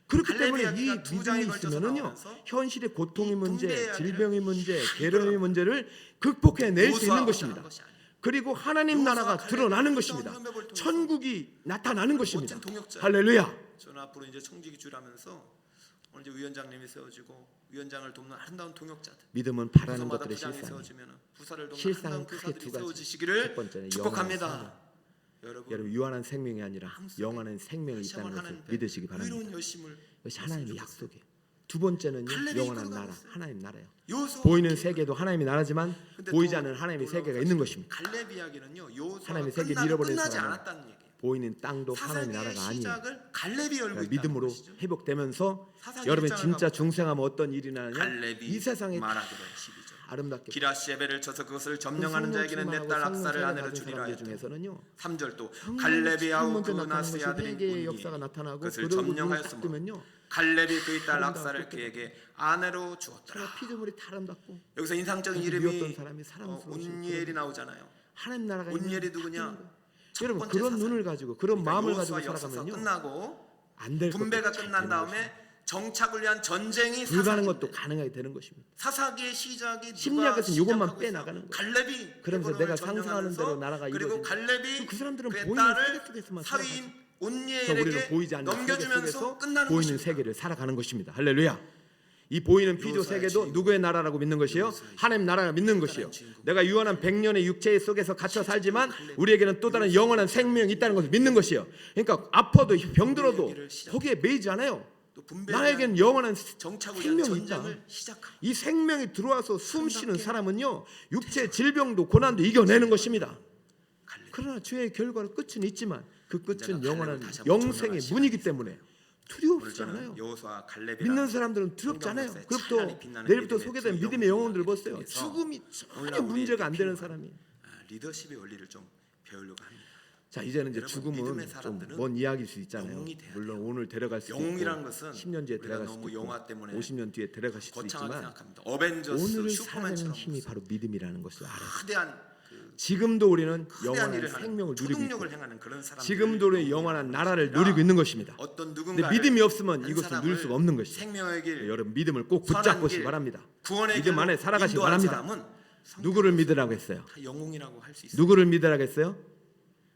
그렇기 갈렙 때문에 이 이야기가 두 장에 믿음이 걸쳐서 있으면은요 나오면서 현실의 고통의 이 문제, 분배 이야기를 질병의 문제, 괴로움의 문제를 극복해낼 수 있는 여호수아가 것입니다. 하는 것이 아니에요. 그리고 하나님 여호수아 나라가 갈렙이 드러나는 어떤 것입니다. 흠협을 통해서 천국이 나타나는 것입니다. 멋진 동역자. 할렐루야. 저는 앞으로 이제 총직이 주라면서 오늘 이제 위원장님이 세워지고 위원장을 돕는 아름다운 동역자들. 믿음은 바라는 부서마다 것들의 부장이 실상이에요. 세워지면 부사를 돕는 실상은 아름다운 크게 교사들이 두 가지. 세워지시기를 첫 번째는 축복합니다. 여러분 유한한 생명이 아니라 영원한 생명이 있다는 것을 하는 믿으시기 바랍니다. 의로운 열심을 이것이 하나님의 했으면 좋겠어요. 약속이에요. 두 번째는요 갈렙이 영원한 이끌어가고 나라, 있어요. 하나님 나라예요. 여호수아가 보이는 세계도 하나님의 나라지만 근데 보이지 또 않는 하나님의 놀라운 세계가 사실은 있는 것입니다. 갈렙 이야기는요. 여호수아가 하나님의 세계 끝나지 잃어버린 끝나지 사람은 않았다는 얘기예요. 보이는 땅도 하나님의 사사기의 나라가 아니에요. 시작을 갈렙이 열고 그러니까 있다는 믿음으로 것이죠. 회복되면서 사사기 여러분 일장을 진짜 가보면 중생하면 어떤 일이 나느냐? 갈렙이 이 세상에 말하기를 12절. 아름답게 기라시에벨을 쳐서 그것을 점령하는 자에게는 내 딸 악사를 아내로 주리라 사람들 했다. 중에서는요. 3절 또 성령의 갈렙이 처음 아우 먼저 그 나타나는 나스의 것이 아들인 회개의 운이 역사가 나타나고 그것을 그러고 눈을 딱 점령하였으므로 뜨면요. 갈렙이 그의 딸 아름다운 악사를 꽃들. 그에게 아내로 주었더라. 제가 피조물이 다 아름답고 여기서 인상적인 미웠던 이름이 사람이 사랑스러우신 운니엘이 나오잖아요. 하나님 나라가 운니엘이 있는 누구냐? 첫 여러분 그런 눈을 가지고 그런 마음을 가지고 여호수아 역사가 살아가면요 끝나고 안 될 분배가 것도 끝난 다음에 정착을 위한 전쟁이 불가능한 것도 사사기인데 가능하게 되는 것입니다. 사사기의 시작이 심리학에서는 누가 이것만 시작하고 빼나가는 있어요? 거예요. 갈렙이 그러면서 헤브론을 내가 상상하는 점령하면서 대로 나라가 그리고 이루어진다. 갈렙이 그 사람들은 그의 보이는 딸을 세계 속에서만 사위인 그러니까 우리는 온니엘에게 보이지 않는 세계 넘겨주면서 속에서 끝나는 보이는 것입니다. 세계를 살아가는 것입니다. 할렐루야. 이 보이는 피조 여호수아의 세계도 주인공. 누구의 나라라고 믿는 것이요? 여호수아의 하나님 나라를 믿는 것이요. 주인공. 내가 유한한 100년의 육체 속에서 갇혀 살지만 우리에게는 또 다른 영원한 생명이 있다는 것을 믿는 것이요. 그러니까 아파도 병들어도 거기에 매이지 않아요. 또 분배에 나에게는 영원한 정착을 위한 생명이 있다. 전쟁을 시작합니다. 이 생명이 들어와서 숨 쉬는 사람은요 육체의 질병도 고난도 이겨내는 것입니다. 갈렙. 그러나 죄의 결과는 끝은 있지만 그 끝은 언제나 영원한 갈렙을 다시 한번 영생의 점령할 문이기 시간이 때문에 오늘 두려우지 저는 않아요. 여호수아 갈렙이라는 믿는 사람들은 두렵지 않아요. 성경 역사에 그것도 찬란히 빛나는 내일부터 믿음의 소개된 두 믿음의 영혼들 영웅 보세요. 중에서 죽음이 오늘 전혀 우리에게 문제가 안 되는 필요한 사람이. 리더십의 원리를 좀 배우려고 합니다. 자 이제는 이제 여러분, 죽음은 믿음의 좀 사람들은 먼 이야기일 수 있잖아요. 영웅이 돼야 물론 오늘 데려갈 수도 있고 영웅이라는 것은 10년 뒤에 우리가 데려갈 수도 너무 있고 영화 때문에 50년 뒤에 데려갈 수도 거창하게 있지만 생각합니다. 어벤져스, 오늘을 살아내는 슈퍼맨처럼 힘이 바로 믿음이라는 것을 알아요. 거대한 지금도 우리는 거대한 영원한 일을 하는 생명을 누리고 있고 초능력을 행하는 그런 사람들. 지금도 우리는 영원한 나라를 누리고 있는 것입니다. 어떤 근데 누군가 믿음이 없으면 이것을 누릴 수가 없는 것이죠. 생명의 길, 여러분 믿음을 꼭 선한 붙잡고시 길, 바랍니다. 구원의 믿음 길로 안에 살아가시기 인도하는 바랍니다. 사람은 누구를 믿으라고 했어요? 다 영웅이라고 할 수 있어요. 누구를 믿으라고 했어요?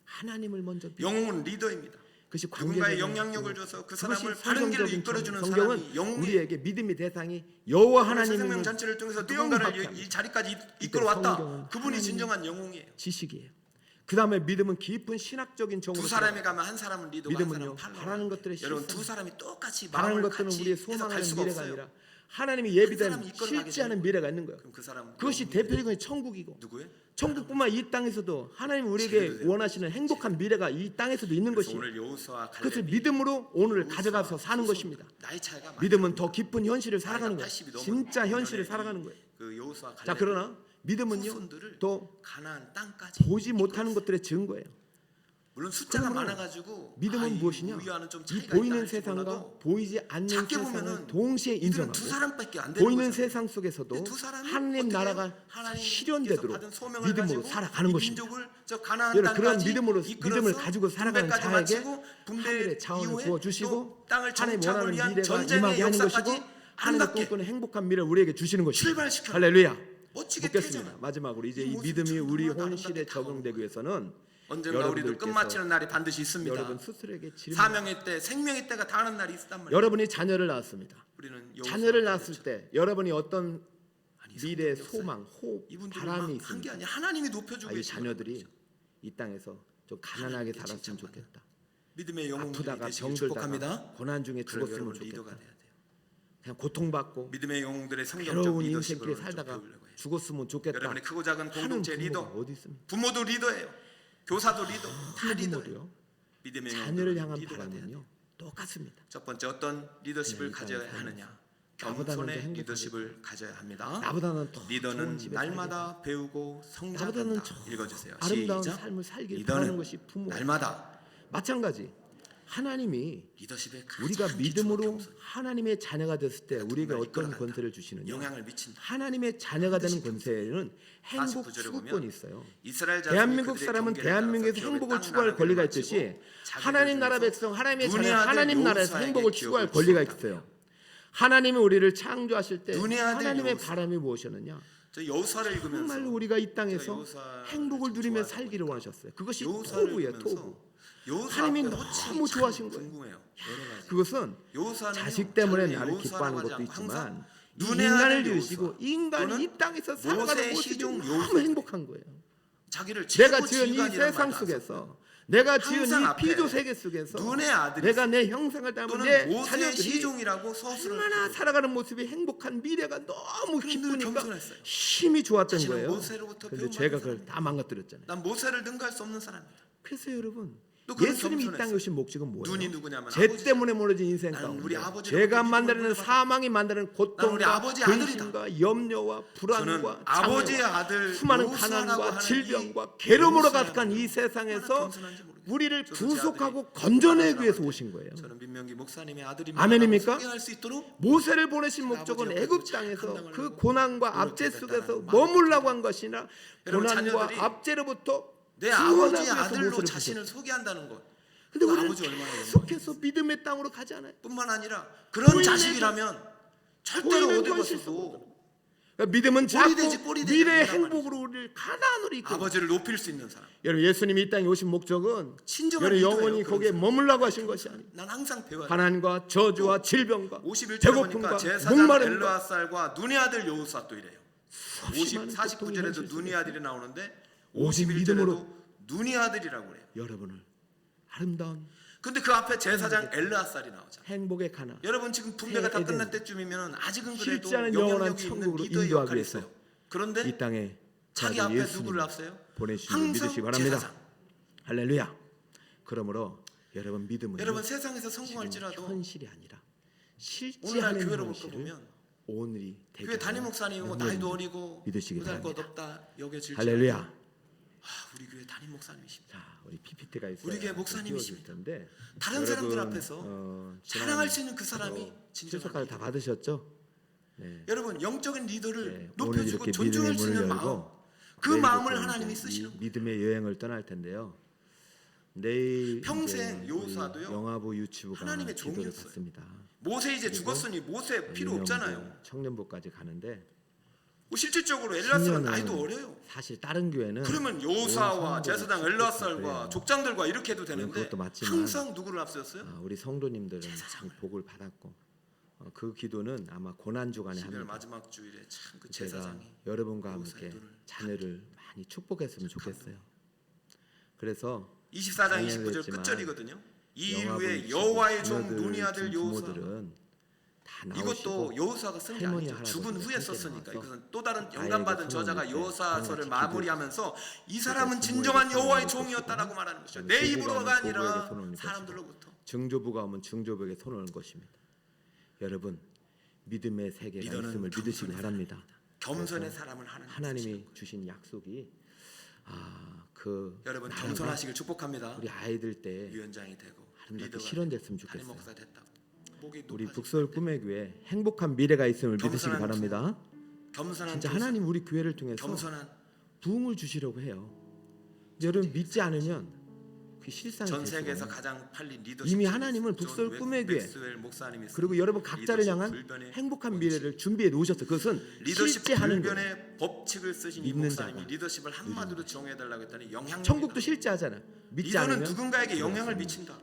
하나님을 먼저 믿어. 영웅은 리더입니다. 그것이 누군가의 관계적인 영향력을 거예요. 줘서 그 그것이 사람을 바른 길로 성경적인 이끌어주는 성경은 사람이 영웅이에요. 우리에게 믿음의 대상이 여호와 하나님의 하나님을 잔치를 통해서 명확하게 누군가를 이 자리까지 성경은 이끌어왔다. 그분이 하나님의 진정한 영웅이에요. 지식이에요. 그 다음에 믿음은 깊은 신학적인 정으로 두 사람이 가면 한 사람은 리더고 한 믿음은요, 사람은 바라는 것들의 여러분 실상. 두 사람이 똑같이 바라는 마음을 것들은 같이 우리의 해서 갈 소망하는 수가 미래가 없어요. 아니라 하나님이 사람이 예비된 이끌어가게 실지 않은 되는 미래가 있는 거예요. 그럼 그 사람 그것이 대표적인 천국이고 누구예요? 천국뿐만 이 땅에서도 하나님 우리에게 원하시는 행복한 미래가 이 땅에서도 있는 그래서 것이에요. 오늘 여호수아 그것을 갈렙이 믿음으로 오늘 여호수아 가져가서 사는 후손, 것입니다. 나이 차이가 많아요. 믿음은 더 깊은 현실을 살아가는 거예요. 80이 넘은 진짜 현실을 이전에 살아가는 거예요. 그 여호수아 갈렙 자, 그러나 믿음은요 후손들을 또 가나안 땅까지 보지 못하는 것들의 증거예요. 물론 숫자가 그러므로 많아가지고 믿음은 무엇이냐? 우리와는 좀 이 차이가 보이는 있다 세상과 할지라도 보이지 않는 작게 세상을 보면은 동시에 이들은 인정하고 두 사람밖에 안 되는 보이는 거잖아요. 세상 속에서도 근데 두 사람이 하나님 어떻게 나라가 하나님께서 실현되도록 받은 소명을 믿음으로 가지고 살아가는 이 것입니다. 민족을 저 가나안 여러분, 그런 땅까지 믿음으로 이끌어서 믿음을 가지고 살아가는 분배까지 자에게 마치고 분배 하늘의 자원을 이후에 부어 주시고 또 땅을 하나님 정착을 원하는 위한 미래가 전쟁의 임하게 하는 것이고 역사까지 하나님의 아름답게 꿈꾸는 행복한 미래를 우리에게 주시는 것입니다. 출발시켜요. 할렐루야. 멋지게 묻겠습니다. 펴잖아요. 마지막으로 이제 이 이 모습이 믿음이 우리 정말 혼실에 아름답게 적용되기 다가오는 위해서는 언젠가 우리도 여러분들께서 끝마치는 날이 반드시 있습니다. 여러분 스스로에게 질문. 사명의 때, 생명의 때가 다하는 날이 있단 말이에요. 여러분이 자녀를 낳았습니다. 우리는 자녀를 여호수아 낳았을 때 여러분이 어떤 아니, 미래의 성경 역사에 소망, 호흡, 이분들이 바람이 막 한 게 있습니다. 아니라 하나님이 높여주고 이 계시는 자녀들이 거죠. 이 땅에서 좀 가난하게 하나님께 살았으면 칭찬받는 좋겠다. 믿음의 영웅들이 아프다가 되시길 병들다가 축복합니다. 고난 중에 그런 죽었으면 여러분 좋겠다. 리더가 돼야 돼요. 그냥 고통받고 믿음의 영웅들의 성경적 괴로운 리더십을 인생길 좀 살다가 배우려고 해요. 죽었으면 좋겠다 여러분의 크고 작은 하는 공동체 리더, 부모가 어디 있습니까? 부모도 리더예요. 교사도 리더, 다 리더예요. 부모도요. 믿음의 자녀를 영웅들은 향한 리더가 돼야 돼요. 바람은요 똑같습니다. 첫 번째 어떤 리더십을 네, 가져야 일단 하느냐? 나보다는 더 겸손의 행복하게 리더십을 가져야 합니다. 나보다는 더 좋은 리더는 집에 날마다 배우고 나보다는 성장한다. 더 읽어주세요. 아름다운 시작. 삶을 살길 바라는 리더는 것이 부모. 날마다 마찬가지 하나님이 리더십의 가장 우리가 기초가 믿음으로 겸손. 하나님의 자녀가 됐을 때 우리가 누군가를 어떤 이끌어간다. 권세를 주시느냐? 영향을 미친다. 하나님의 자녀가 되는 권세에는 행복 49절에 추구권이 보면 있어요. 이스라엘 자손이 대한민국 그들의 사람은 경계를 대한민국에서 따라서 행복을 기업의 추구할 땅 권리가 나라를 있듯이 마치고 하나님 나라 자기들 백성 하나님의 눈의 자녀 아들 하나님 나라에서 여호수아에게 행복을 추구할 기업을 권리가 주었다. 있어요. 하나님이 우리를 창조하실 때 눈의 아들 하나님의 여호수아. 바람이 무엇이었느냐? 저 여호수아를 읽으면서 정말로 우리가 이 땅에서 제가 여호수아를 행복을 좀 누리며 좋아하다 살기를 원하셨어요. 그것이 여호수아를 토부예요, 읽으면서 토부. 여호수아 하나님이 앞에 너무 호칭이 좋아하신 참 거예요. 궁금해요. 여러 가지. 그것은 여호수아는요, 자식 때문에 자기의 나를 여호수아라고 기뻐하는 하지 것도 않고 있지만 항상 이 눈의 인간을 아들 지으시고 여호수아 인간이 또는 이 땅에서 살아가는 모세의 모습이 시종 너무 여호수아. 행복한 거예요. 자기를 내가 최고 지은 이 지휘관이라는 세상 말도 안 속에서 썼고요. 내가 지은 항상 이 앞에 피조 세계 속에서 눈의 아들이 내가 내 형상을 닮은 또는 내 모세의 자녀들이 시종이라고 서술을 얼마나 하고 살아가는 모습이 행복한 미래가 너무 늘 기쁘니까 겸손했어요. 힘이 좋았던 자신은 거예요. 모세로부터 그런데 배운 죄가 많은 그걸 사람이에요. 다 망가뜨렸잖아요. 난 모세를 능가할 수 없는 사람입니다. 그래서 여러분 또 그는 예수님이 이 땅에 겸손했어요. 오신 목적은 뭐예요? 눈이 누구냐면 죄 아버지죠. 때문에 무너진 인생 나는 가운데 우리 아버지로부터 죄가 믿음을 만드는 받았다. 사망이 만드는 나는 우리 고통과 아버지 근심과 염려와 저는 불안과 아버지의 장애와 아들 수많은 여호수아라고 가난과 하는 질병과 이 괴로움으로 여호수아라는 가득한 이 얼마나 세상에서 겸손한지 모르겠어요. 우리를 저도 제 구속하고 아들이 건져내기 위해서 사람한테 오신 거예요. 저는 민명기 목사님의 아들입니다. 아멘입니까? 소개할 수 있도록 모세를 보내신 제가 목적은 아버지 애굽 옆에서 잘 땅에서 감당을 그 하고 고난과 압제 노력했다는 속에서 마음이 머물라고 한 것이나 여러분, 고난과 자녀들이 압제로부터 내 구원하기 아버지의 위해서 아들로 모세를 자신을 소개한다는 것. 근데 그 우리는 아버지 얼마나 계속해서 믿음의 땅으로 가지 않아요. 뿐만 아니라 그런 보이는 자식이라면 절대로 보이는 어디 건 가서도 그러니까 믿음은 꼴이 자꾸 되지, 꼴이 되지 미래의 않는단 행복으로 우리를 가난으로 이끌어. 아버지를 높일 수 있는 사람. 여러분 예수님이 이 땅에 오신 목적은 친정한 여러분 리더예요, 영원히 그런 거기에 사람. 머물라고 하신 것이 아니에요. 난 항상 배워요. 가난과 저주와 질병과 51절에 보니까 배고픔과 제사장 목마름과 엘르아살과 눈의 아들 여호수아 또 이래요. 많은 고통이 49절에도 현실 눈의 속에서 아들이 나오는데 오직 51절에도 믿음으로 눈의 아들이라고 그래요. 여러분을 아름다운 근데 그 앞에 제사장 엘르아살이 나오잖아요. 행복의 가나 여러분 지금 분배가 다 에덴. 끝날 때쯤이면 아직은 그래도 쉽지 않은 영원한 영향력이 있는 천국으로 리더의 인도하기 역할이 위해서 있어요. 그런데 이 땅에 자기 자기 앞에 예수님을 누구를 앞세요? 보내주신 줄 항상 믿으시기 바랍니다. 제사장. 할렐루야. 그러므로 여러분 믿음은 여러분 세상에서 지금 성공할지라도 현실이 아니라 오늘날 실제하는 교회로 볼거 현실을 보면 오늘이 되게 교회 담임 목사님은 뭐 나이도 어리고 믿으시기 못할 것 바랍니다. 없다 여겨질지 할렐루야. 우리 교회 담임 목사님이십니다. 자, 우리 PPT가 있어요. 우리 교회 목사님이십니다. 텐데 다른 사람들 앞에서 자랑할 수 있는 그 사람이 진정한 출석까지 다 받으셨죠? 네. 여러분 영적인 리더를 네, 오늘 높여주고 이렇게 존중할 믿음의 수 있는 문을 마음 열고 그 내일부터 마음을 이제 하나님이 이 쓰시는 거예요. 믿음의 여행을 떠날 텐데요. 내일 평생 이제 여호수아도요, 우리 영화부 유치부가 하나님의 기도를 종이었어요. 받습니다. 모세 이제 그리고 죽었으니 모세 필요 유명부 없잖아요. 청년부까지 가는데 뭐 실질적으로 엘라살은 10년은 나이도 어려요. 사실 다른 교회는 그러면 온 요사와 성도들이 제사장 축복을 엘라살과 그래요. 족장들과 이렇게 해도 되는데 그것도 맞지만 항상 누구를 앞세웠어요? 우리 성도님들은 참 복을 받았고 그 기도는 아마 고난 주간에 12월 합니다. 마지막 주일에 참 그 제가 제사장이 여러분과 요사의 함께 눈을 자녀를 많이 축복했으면 좋겠어요. 그래서 24장 작년에 29절 그랬지만 끝절이거든요. 이 일 영화 후에 보시고 여호와의 종 자녀들 눈이 아들 둔 여호사 부모들은 다 나오시고 이것도 여호사가 쓴 게 할머니, 아니죠. 죽은 할아버지가 후에 함께 썼으니까 나와서 이것은 또 다른 아이에게 영감받은 손을 저자가 얹고 여호사서를 하나님의 마무리하면서 이 사람은 부모에게 진정한 손을 여호와의 얹고 종이었다라고 말하는 것이죠. 그리고 내 부부가 입으로가 오면 부부에게 아니라 손을 얹을 사람들로부터. 증조부가 오면 증조부에게 손을 얹는 것입니다. 여러분 믿음의 세계가 리더는 있음을 믿으시기 겸손의 바랍니다. 겸손의 그래서 사람을 하는 하나님이 주신 약속이 그 여러분 나라가 겸손하시길 축복합니다. 우리 아이들 때 위원장이 되고 아름답게 리더가 실현됐으면 담임 좋겠어요. 목사 됐다. 목이 우리 높아지고 북서울 꿈의 교회 행복한 미래가 있음을 믿으시기 겸손한 바랍니다. 겸손한 진짜 교사, 하나님 우리 교회를 통해서 겸손한 부흥을 주시려고 해요. 근데 여러분 믿지 않으면 그 실상이 전 될 수가 세계에서 없는 가장 팔린 리더십 이미 책이 하나님은 있어요. 북서울 존 꿈의 교회 맥스웰 목사님이 쓴 그리고 여러분 각자를 리더십 향한 불변의 행복한 원칙. 미래를 준비해 놓으셨어요. 그것은 리더십 실제 하는 거예요. 불변의 법칙을 쓰신 이 믿는 목사님이 자가 리더십을 한마디로 정해달라고 했더니 영향력. 천국도 실제하잖아. 믿지 리더는 않으면 누군가에게 영향을 미친다.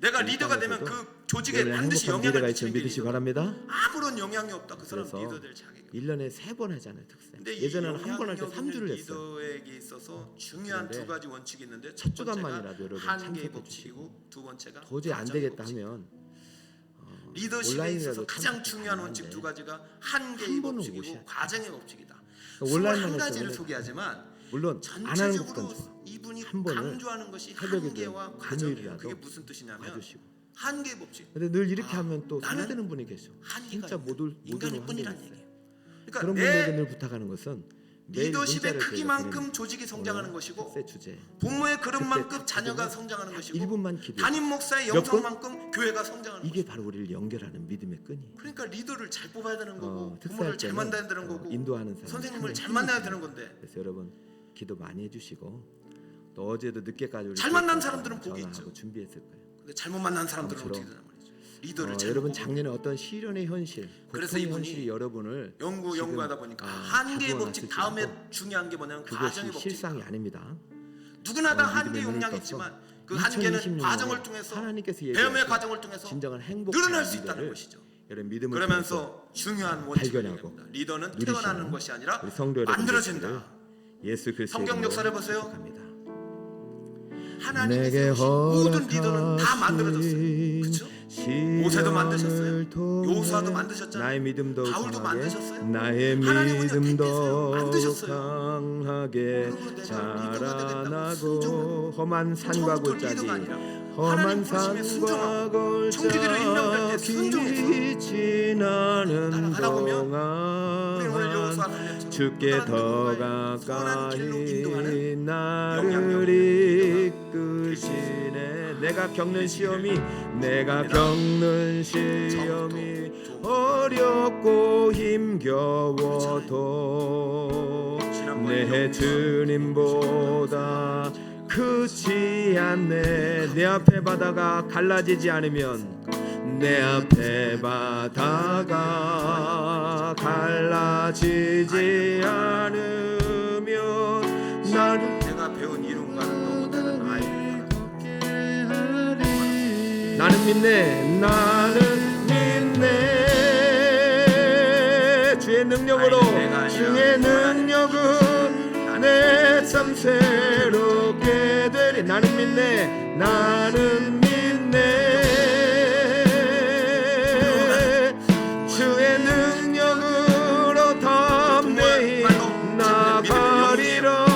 내가 리더가 되면 그 조직에 여러분 반드시 행복한 영향을 미래가 있음을 미치는 게 믿으시기 리더다. 바랍니다. 아무런 영향이 없다. 그 사람 그래서 리더 될 자격이. 1년에 3번 하잖아요. 특세. 근데 이 예전에는 한 번 할 때 영향력 3주를 있는 했어요. 리더에게 있어서 중요한 그런데 두 가지 원칙이 있는데 첫 첫 번째가 주간만이라도 여러분 한계의 참석해 법칙이고 두 번째가 도저히 안 과정의 되겠다 법칙. 하면 리더십에 온라인이라도 있어서 가장 참석이 중요한 가능한데 원칙 두 가지가 한계의 한 번은 법칙이고 오셔야 과정의 법칙이다. 온라인만 21가지를 했으면 소개하지만 물론 안 하는 것보다 전체적으로 좋아. 이분이 한 번을 강조하는 것이 새벽에 한계와 좀 과정이에요. 금요일이라도 그게 무슨 뜻이냐면 봐주시고. 한계의 법칙. 근데 늘 이렇게 하면 또 나는 소외되는 분이 계셔. 한계가 진짜 있는 모든 인간일 한계가 뿐이라는 있어요. 얘기예요. 그러니까 그런 내 분들에게 늘 부탁하는 것은 매일 리더십의 문자를 크기만큼 저희가 조직이 성장하는 것이고 특세 주제 부모의 그릇만큼 그때 자녀가 기도는 성장하는 딱 것이고 1분만 기도해. 담임 목사의 몇 영성만큼 교회가 성장하는 이게 것이고 바로 우리를 연결하는 믿음의 끈이에요. 그러니까 리더를 잘 뽑아야 되는 거고 특사할 부모를 잘 때는, 만나야 되는 거고 인도하는 사람 선생님을 참 잘 만나야 힘이 되는 듭니다. 건데 그래서 여러분 기도 많이 해주시고 또 어제도 늦게까지 우리 잘 만난 교회 사람들은 복이 전화하고 있죠. 준비했을 거예요. 근데 잘못 만난 사람들은 아무쪼록, 어떻게 되나 말이죠. 리더를 잘 여러분 뽑고 작년에 어떤 시련의 현실, 그래서 고통의 이분이 현실이 여러분을 지금, 연구하다 보니까 한계의 가두어 법칙 놨을지라도 다음에 중요한 게 뭐냐면 그것이 과정의 법칙. 실상이 아닙니다. 누구나 다 믿음의 한계의 눈을 용량이 떠서 있지만 그 한계는 2026년에 과정을 통해서 하나님께서 배움의 얘기하신 과정을 통해서 진정한 행복한 늘어날 수 있다는 미래를 것이죠. 여러분 믿음을 통해서 그러면서 중요한 원칙을 발견하고 얘기합니다. 리더는 누리시는 태어나는 것이 아니라 우리 성도 여러분 만들어진다. 예수 그리스도의 성경 이름으로 역사를 보세요. 축복합니다. 하나님이 내게 세우신 모든 리더는 다 만들어졌어요. 그렇죠? 모세도 만드셨어요. 요수아도 만드셨잖아요. 나의 믿음도 바울도 강하게, 만드셨어요. 나의 하나님은요, 믿음도 택했어요. 만드셨어요. 강하게 그리고 내가 리더가 되겠다고 자라나고 순종을 험한 산과 처음부터 골짜기 리더가 아니라 험한 하나님 부르심에 산과 순종하고 청지기로 임명될 때 순종해서 지나는 따라가다 보면 우리 오늘 동안 여호수아 갈렙처럼 주께 또 더 다른 선한 길로 인도하는 가까이 나를 영향력이 이끄시네. 내가 겪는 시험이 어렵고 힘겨워도 내 주님보다 크지 않네. 내 앞에 바다가 갈라지지 않으면 내 앞에 바다가 갈라지지 않으면 나는 내가 배운 이론과는 너무 다른 아이를 나는 믿네. 주의 능력으로 주의 능력은 내 삶 새롭게 되리. 나는 믿네. 주의 능력으로 담대히 나가리라.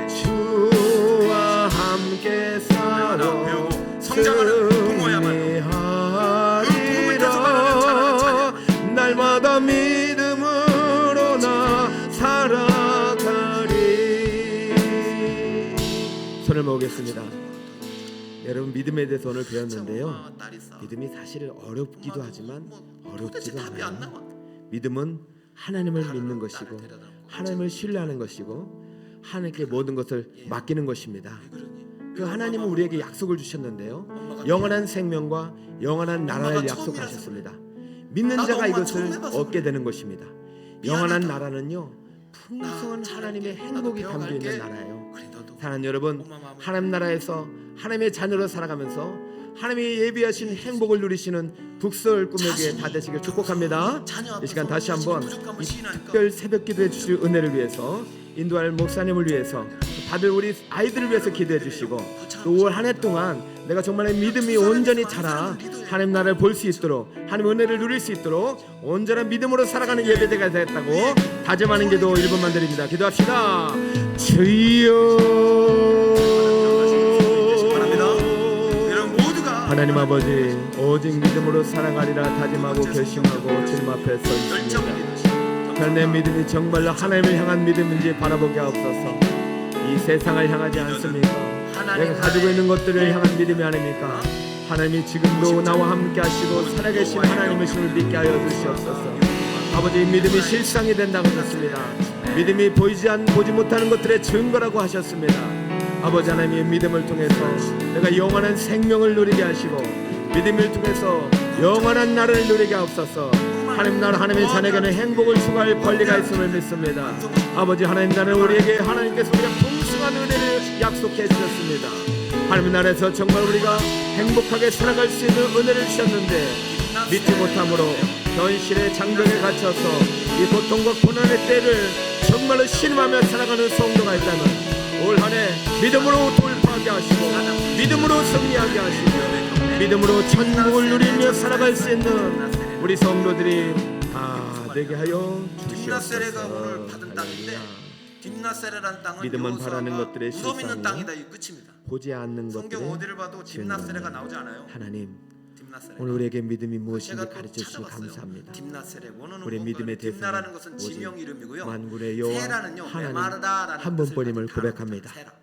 주와 함께 싸워 성장하는 부모야말로 날마다 믿음으로 나 살아가리. 손을 모으겠습니다. 여러분 믿음에 대해서 오늘 배웠는데요. 믿음이 사실 어렵기도 하지만 어렵지가 않아요. 믿음은 하나님을 믿는 것이고 하나님을 신뢰하는 것이고 하나님께 모든 것을 맡기는 것입니다. 그 하나님은 우리에게 약속을 주셨는데요. 영원한 생명과 영원한 나라를 약속하셨습니다. 믿는 자가 이것을 얻게 되는 것입니다. 영원한 미안하다. 나라는요 풍성한 나 하나님의 잘할게. 행복이 나도 담겨 있는 배워갈게. 나라예요. 그래 너도 사랑하는 여러분, 엄마 마음을 하나님 나라에서 하나님의 자녀로 살아가면서 하나님이 예비하신 행복을 누리시는 북설 꾸며기에 다 되시길 축복합니다. 자녀 이 시간 앞에서 다시 한번 부족함을 이 시인하니까 특별 새벽 기도해 주실 은혜를 위해서 인도할 목사님을 위해서 받을 우리 아이들을 위해서 기도해 주시고 또 올 한 해 동안 내가 정말 믿음이 온전히 자라 하나님 나라를 볼 수 있도록 하나님 은혜를 누릴 수 있도록 온전한 믿음으로 살아가는 예배대가 되겠다고 다짐하는 기도 1분만 드립니다. 기도합시다. 주여 바랍니다. 여러분 모두가 하나님 아버지 오직 믿음으로 살아가리라 다짐하고 결심하고 주님 앞에 서 열정을 있습니다. 이루시고 내 믿음이 정말로 하나님을 향한 믿음인지 바라보게 하옵소서. 이 세상을 향하지 않습니까? 내가 가지고 있는 것들을 향한 믿음이 아닙니까? 하나님이 지금도 나와 함께 하시고 살아계신 하나님이심을 믿게 하여 주시옵소서. 아버지 믿음이 실상이 된다고 하셨습니다. 믿음이 보지 못하는 것들의 증거라고 하셨습니다. 아버지 하나님의 믿음을 통해서 내가 영원한 생명을 누리게 하시고 믿음을 통해서 영원한 나라를 누리게 하옵소서. 하나님 나라 하나님의 자녀에게는 행복을 추구할 권리가 있음을 믿습니다. 아버지 하나님 나라는 우리에게 하나님께서 우리가 풍성한 은혜를 약속해 주셨습니다. 하나님 나라에서 정말 우리가 행복하게 살아갈 수 있는 은혜를 주셨는데 믿지 못함으로 현실의 장벽에 갇혀서 이 고통과 고난의 때를 정말로 신음하며 살아가는 성도가 있다면 올 한 해 믿음으로 돌파하게 하시고 믿음으로 승리하게 하시고 믿음으로 천국을 누리며 살아갈 수 있는 우리 성도들이 다 되게 하여 딥나세레가 주시옵소서. 오늘 받은 땅인데 딥나세레라는 땅은 믿음은 여호수아가 바라는 것들의 무덤 있는 실상이요. 땅이다. 이 끝입니다. 보지 않는 성경 것들의 어디를 봐도 딥나세레가 나오지 않아요. 하나님 딥나세레. 오늘 우리에게 믿음이 무엇인지 제가 또 가르쳐 주시니 찾아봤어요. 감사합니다. 딥나세레 원어는 우리 믿음의 딥나라는 대상은 것은 오직 지명 이름이고요. 만군의 여호와 세라는요 하나님 메마르다라는 한 뜻을 분뿐임을 가진 고백합니다. 단어입니다.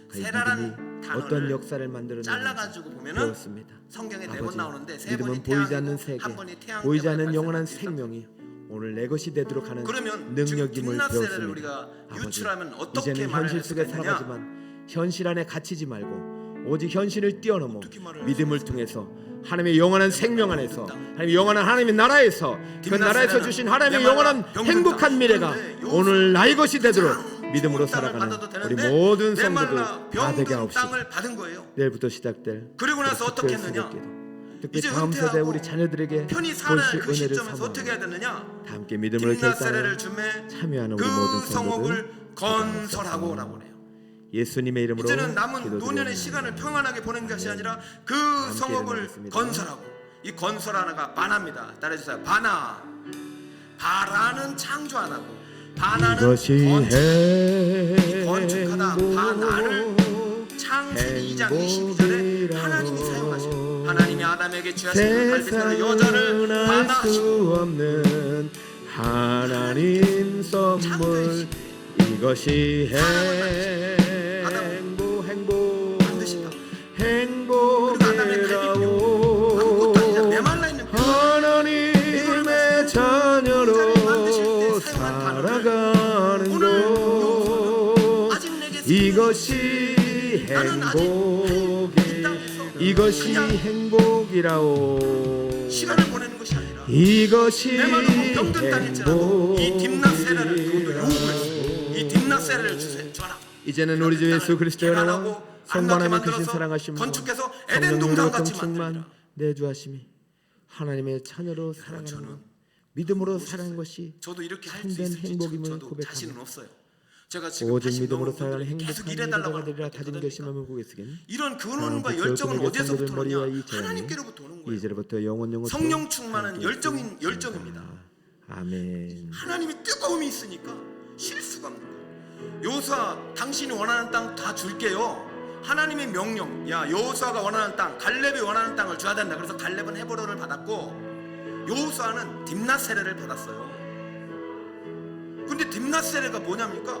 그 세라라는 믿음이 단어를 어떤 역사를 만들어내는지 잘라가지고 보면은 배웠습니다. 성경에 네 번 아버지, 나오는데 세 믿음은 번이 보이지 않는 태양이고 세계, 한 번이 태양 보이지 때문에 않는 영원한 발생한 생명이 오늘 내 것이 되도록 하는 그러면 능력임을 지금 딥나세레를 배웠습니다. 우리가 아버지, 유출하면 어떻게 이제는 말할 현실 수가 속에 있느냐? 살아가지만 현실 안에 갇히지 말고 오직 현실을 뛰어넘어 어떻게 말할 믿음을 수 통해서 하나님의 영원한 생명 안에서 하나님의 영원한 하나님의 나라에서 그 나라에서 주신 하나님의 영원한 행복한 미래가 오늘 나의 것이 되도록 믿음으로 살아가는 우리 모든 성도들 다 되게 하옵시다. 땅을 받은 거예요. 내일부터 시작될 그리고 나서 우리 어떻게 특별 했느냐? 새벽기도, 특히 이제 다음 세대 은퇴하고 우리 자녀들에게 편히 볼수 살아야 그 은혜를 시점에서 어떻게 해야 사모하며 되느냐? 다 함께 믿음을 결단하여 딥나세레를 주매 참여하는 우리 그 모든 성읍을 성도들 건설하고라고 해요. 예수님의 이름으로 이제는 남은 기도드리옵나이다. 노년의 시간을 평안하게 보내는 것이 아니라 그 함께 성읍을 일어나겠습니다. 건설하고 이 건설 하나가 바나입니다. 따라해주세요. 바나. 바라는 창조하다고. 바나는 이것이 건축하다. 바나를 창세기 2장 22절에 하나님이 사용하시고 하나님이 아담에게 주하신 갈빗으로 여자를 세상을 바나하시고 수 없는 하나님 선물 이것이 행복 만드신다. 행복이라고 아무것도 아니잖아. 메말라 있는 하나님의 자녀로 살아가는 것 아직 내게 이것이 이것이 행복이라오 시간을 보내는 것이 아니라 이것이 내 말로 병든 딸일지라도 이 딥나세라를 요구했어. 이 딥나세라를 줘라. 이제는 우리 주 예수 그리스도의 은혜와 성만함의 크신 만들어서 사랑하심과 건축해서 에덴 성령으로 동산 같이 충만 만듭니다. 내주하심이 하나님의 자녀로 살아가는 것 믿음으로 살아가는 것이 저도 이렇게 할 수 참된 있을지 행복임을 저도 고백합니다. 자신은 없어요. 제가 지금 오직 80 믿음으로 넘은 살아가는 분들이 계속 행복한 일해달라고 미래가 되리라 하는 다짐 거거든요. 결심하며 보겠으니 이런 근원과 사랑하고 열정은 기억하는 어디서부터 성도들 머리와 오느냐? 이 자연이 하나님께로부터 오는 거예요. 이제부터 영원 성령 충만한 열정입니다. 아멘. 하나님이 뜨거움이 있으니까 실수가 없는 거예요. 여호수아 당신이 원하는 땅 다 줄게요. 하나님의 명령. 야 여호수아가 원하는 땅, 갈렙이 원하는 땅을 줘야 된다. 그래서 갈렙은 헤브론을 받았고 여호수아는 딥나세레를 받았어요. 근데 딥나세레가 뭐냐니까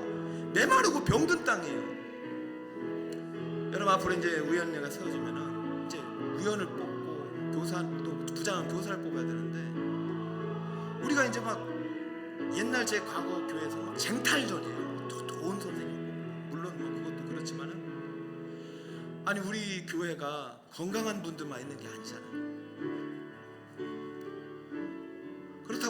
메마르고 병든 땅이에요. 여러분 앞으로 이제 우연례가 세워지면은 이제 우연을 뽑고 교사 또 부장은 교사를 뽑아야 되는데 우리가 이제 막 옛날 제 과거 교회에서 막 쟁탈전이에요. 좋은 선생님 뽑고 물론 뭐 그것도 그렇지만은 아니 우리 교회가 건강한 분들만 있는 게 아니잖아요.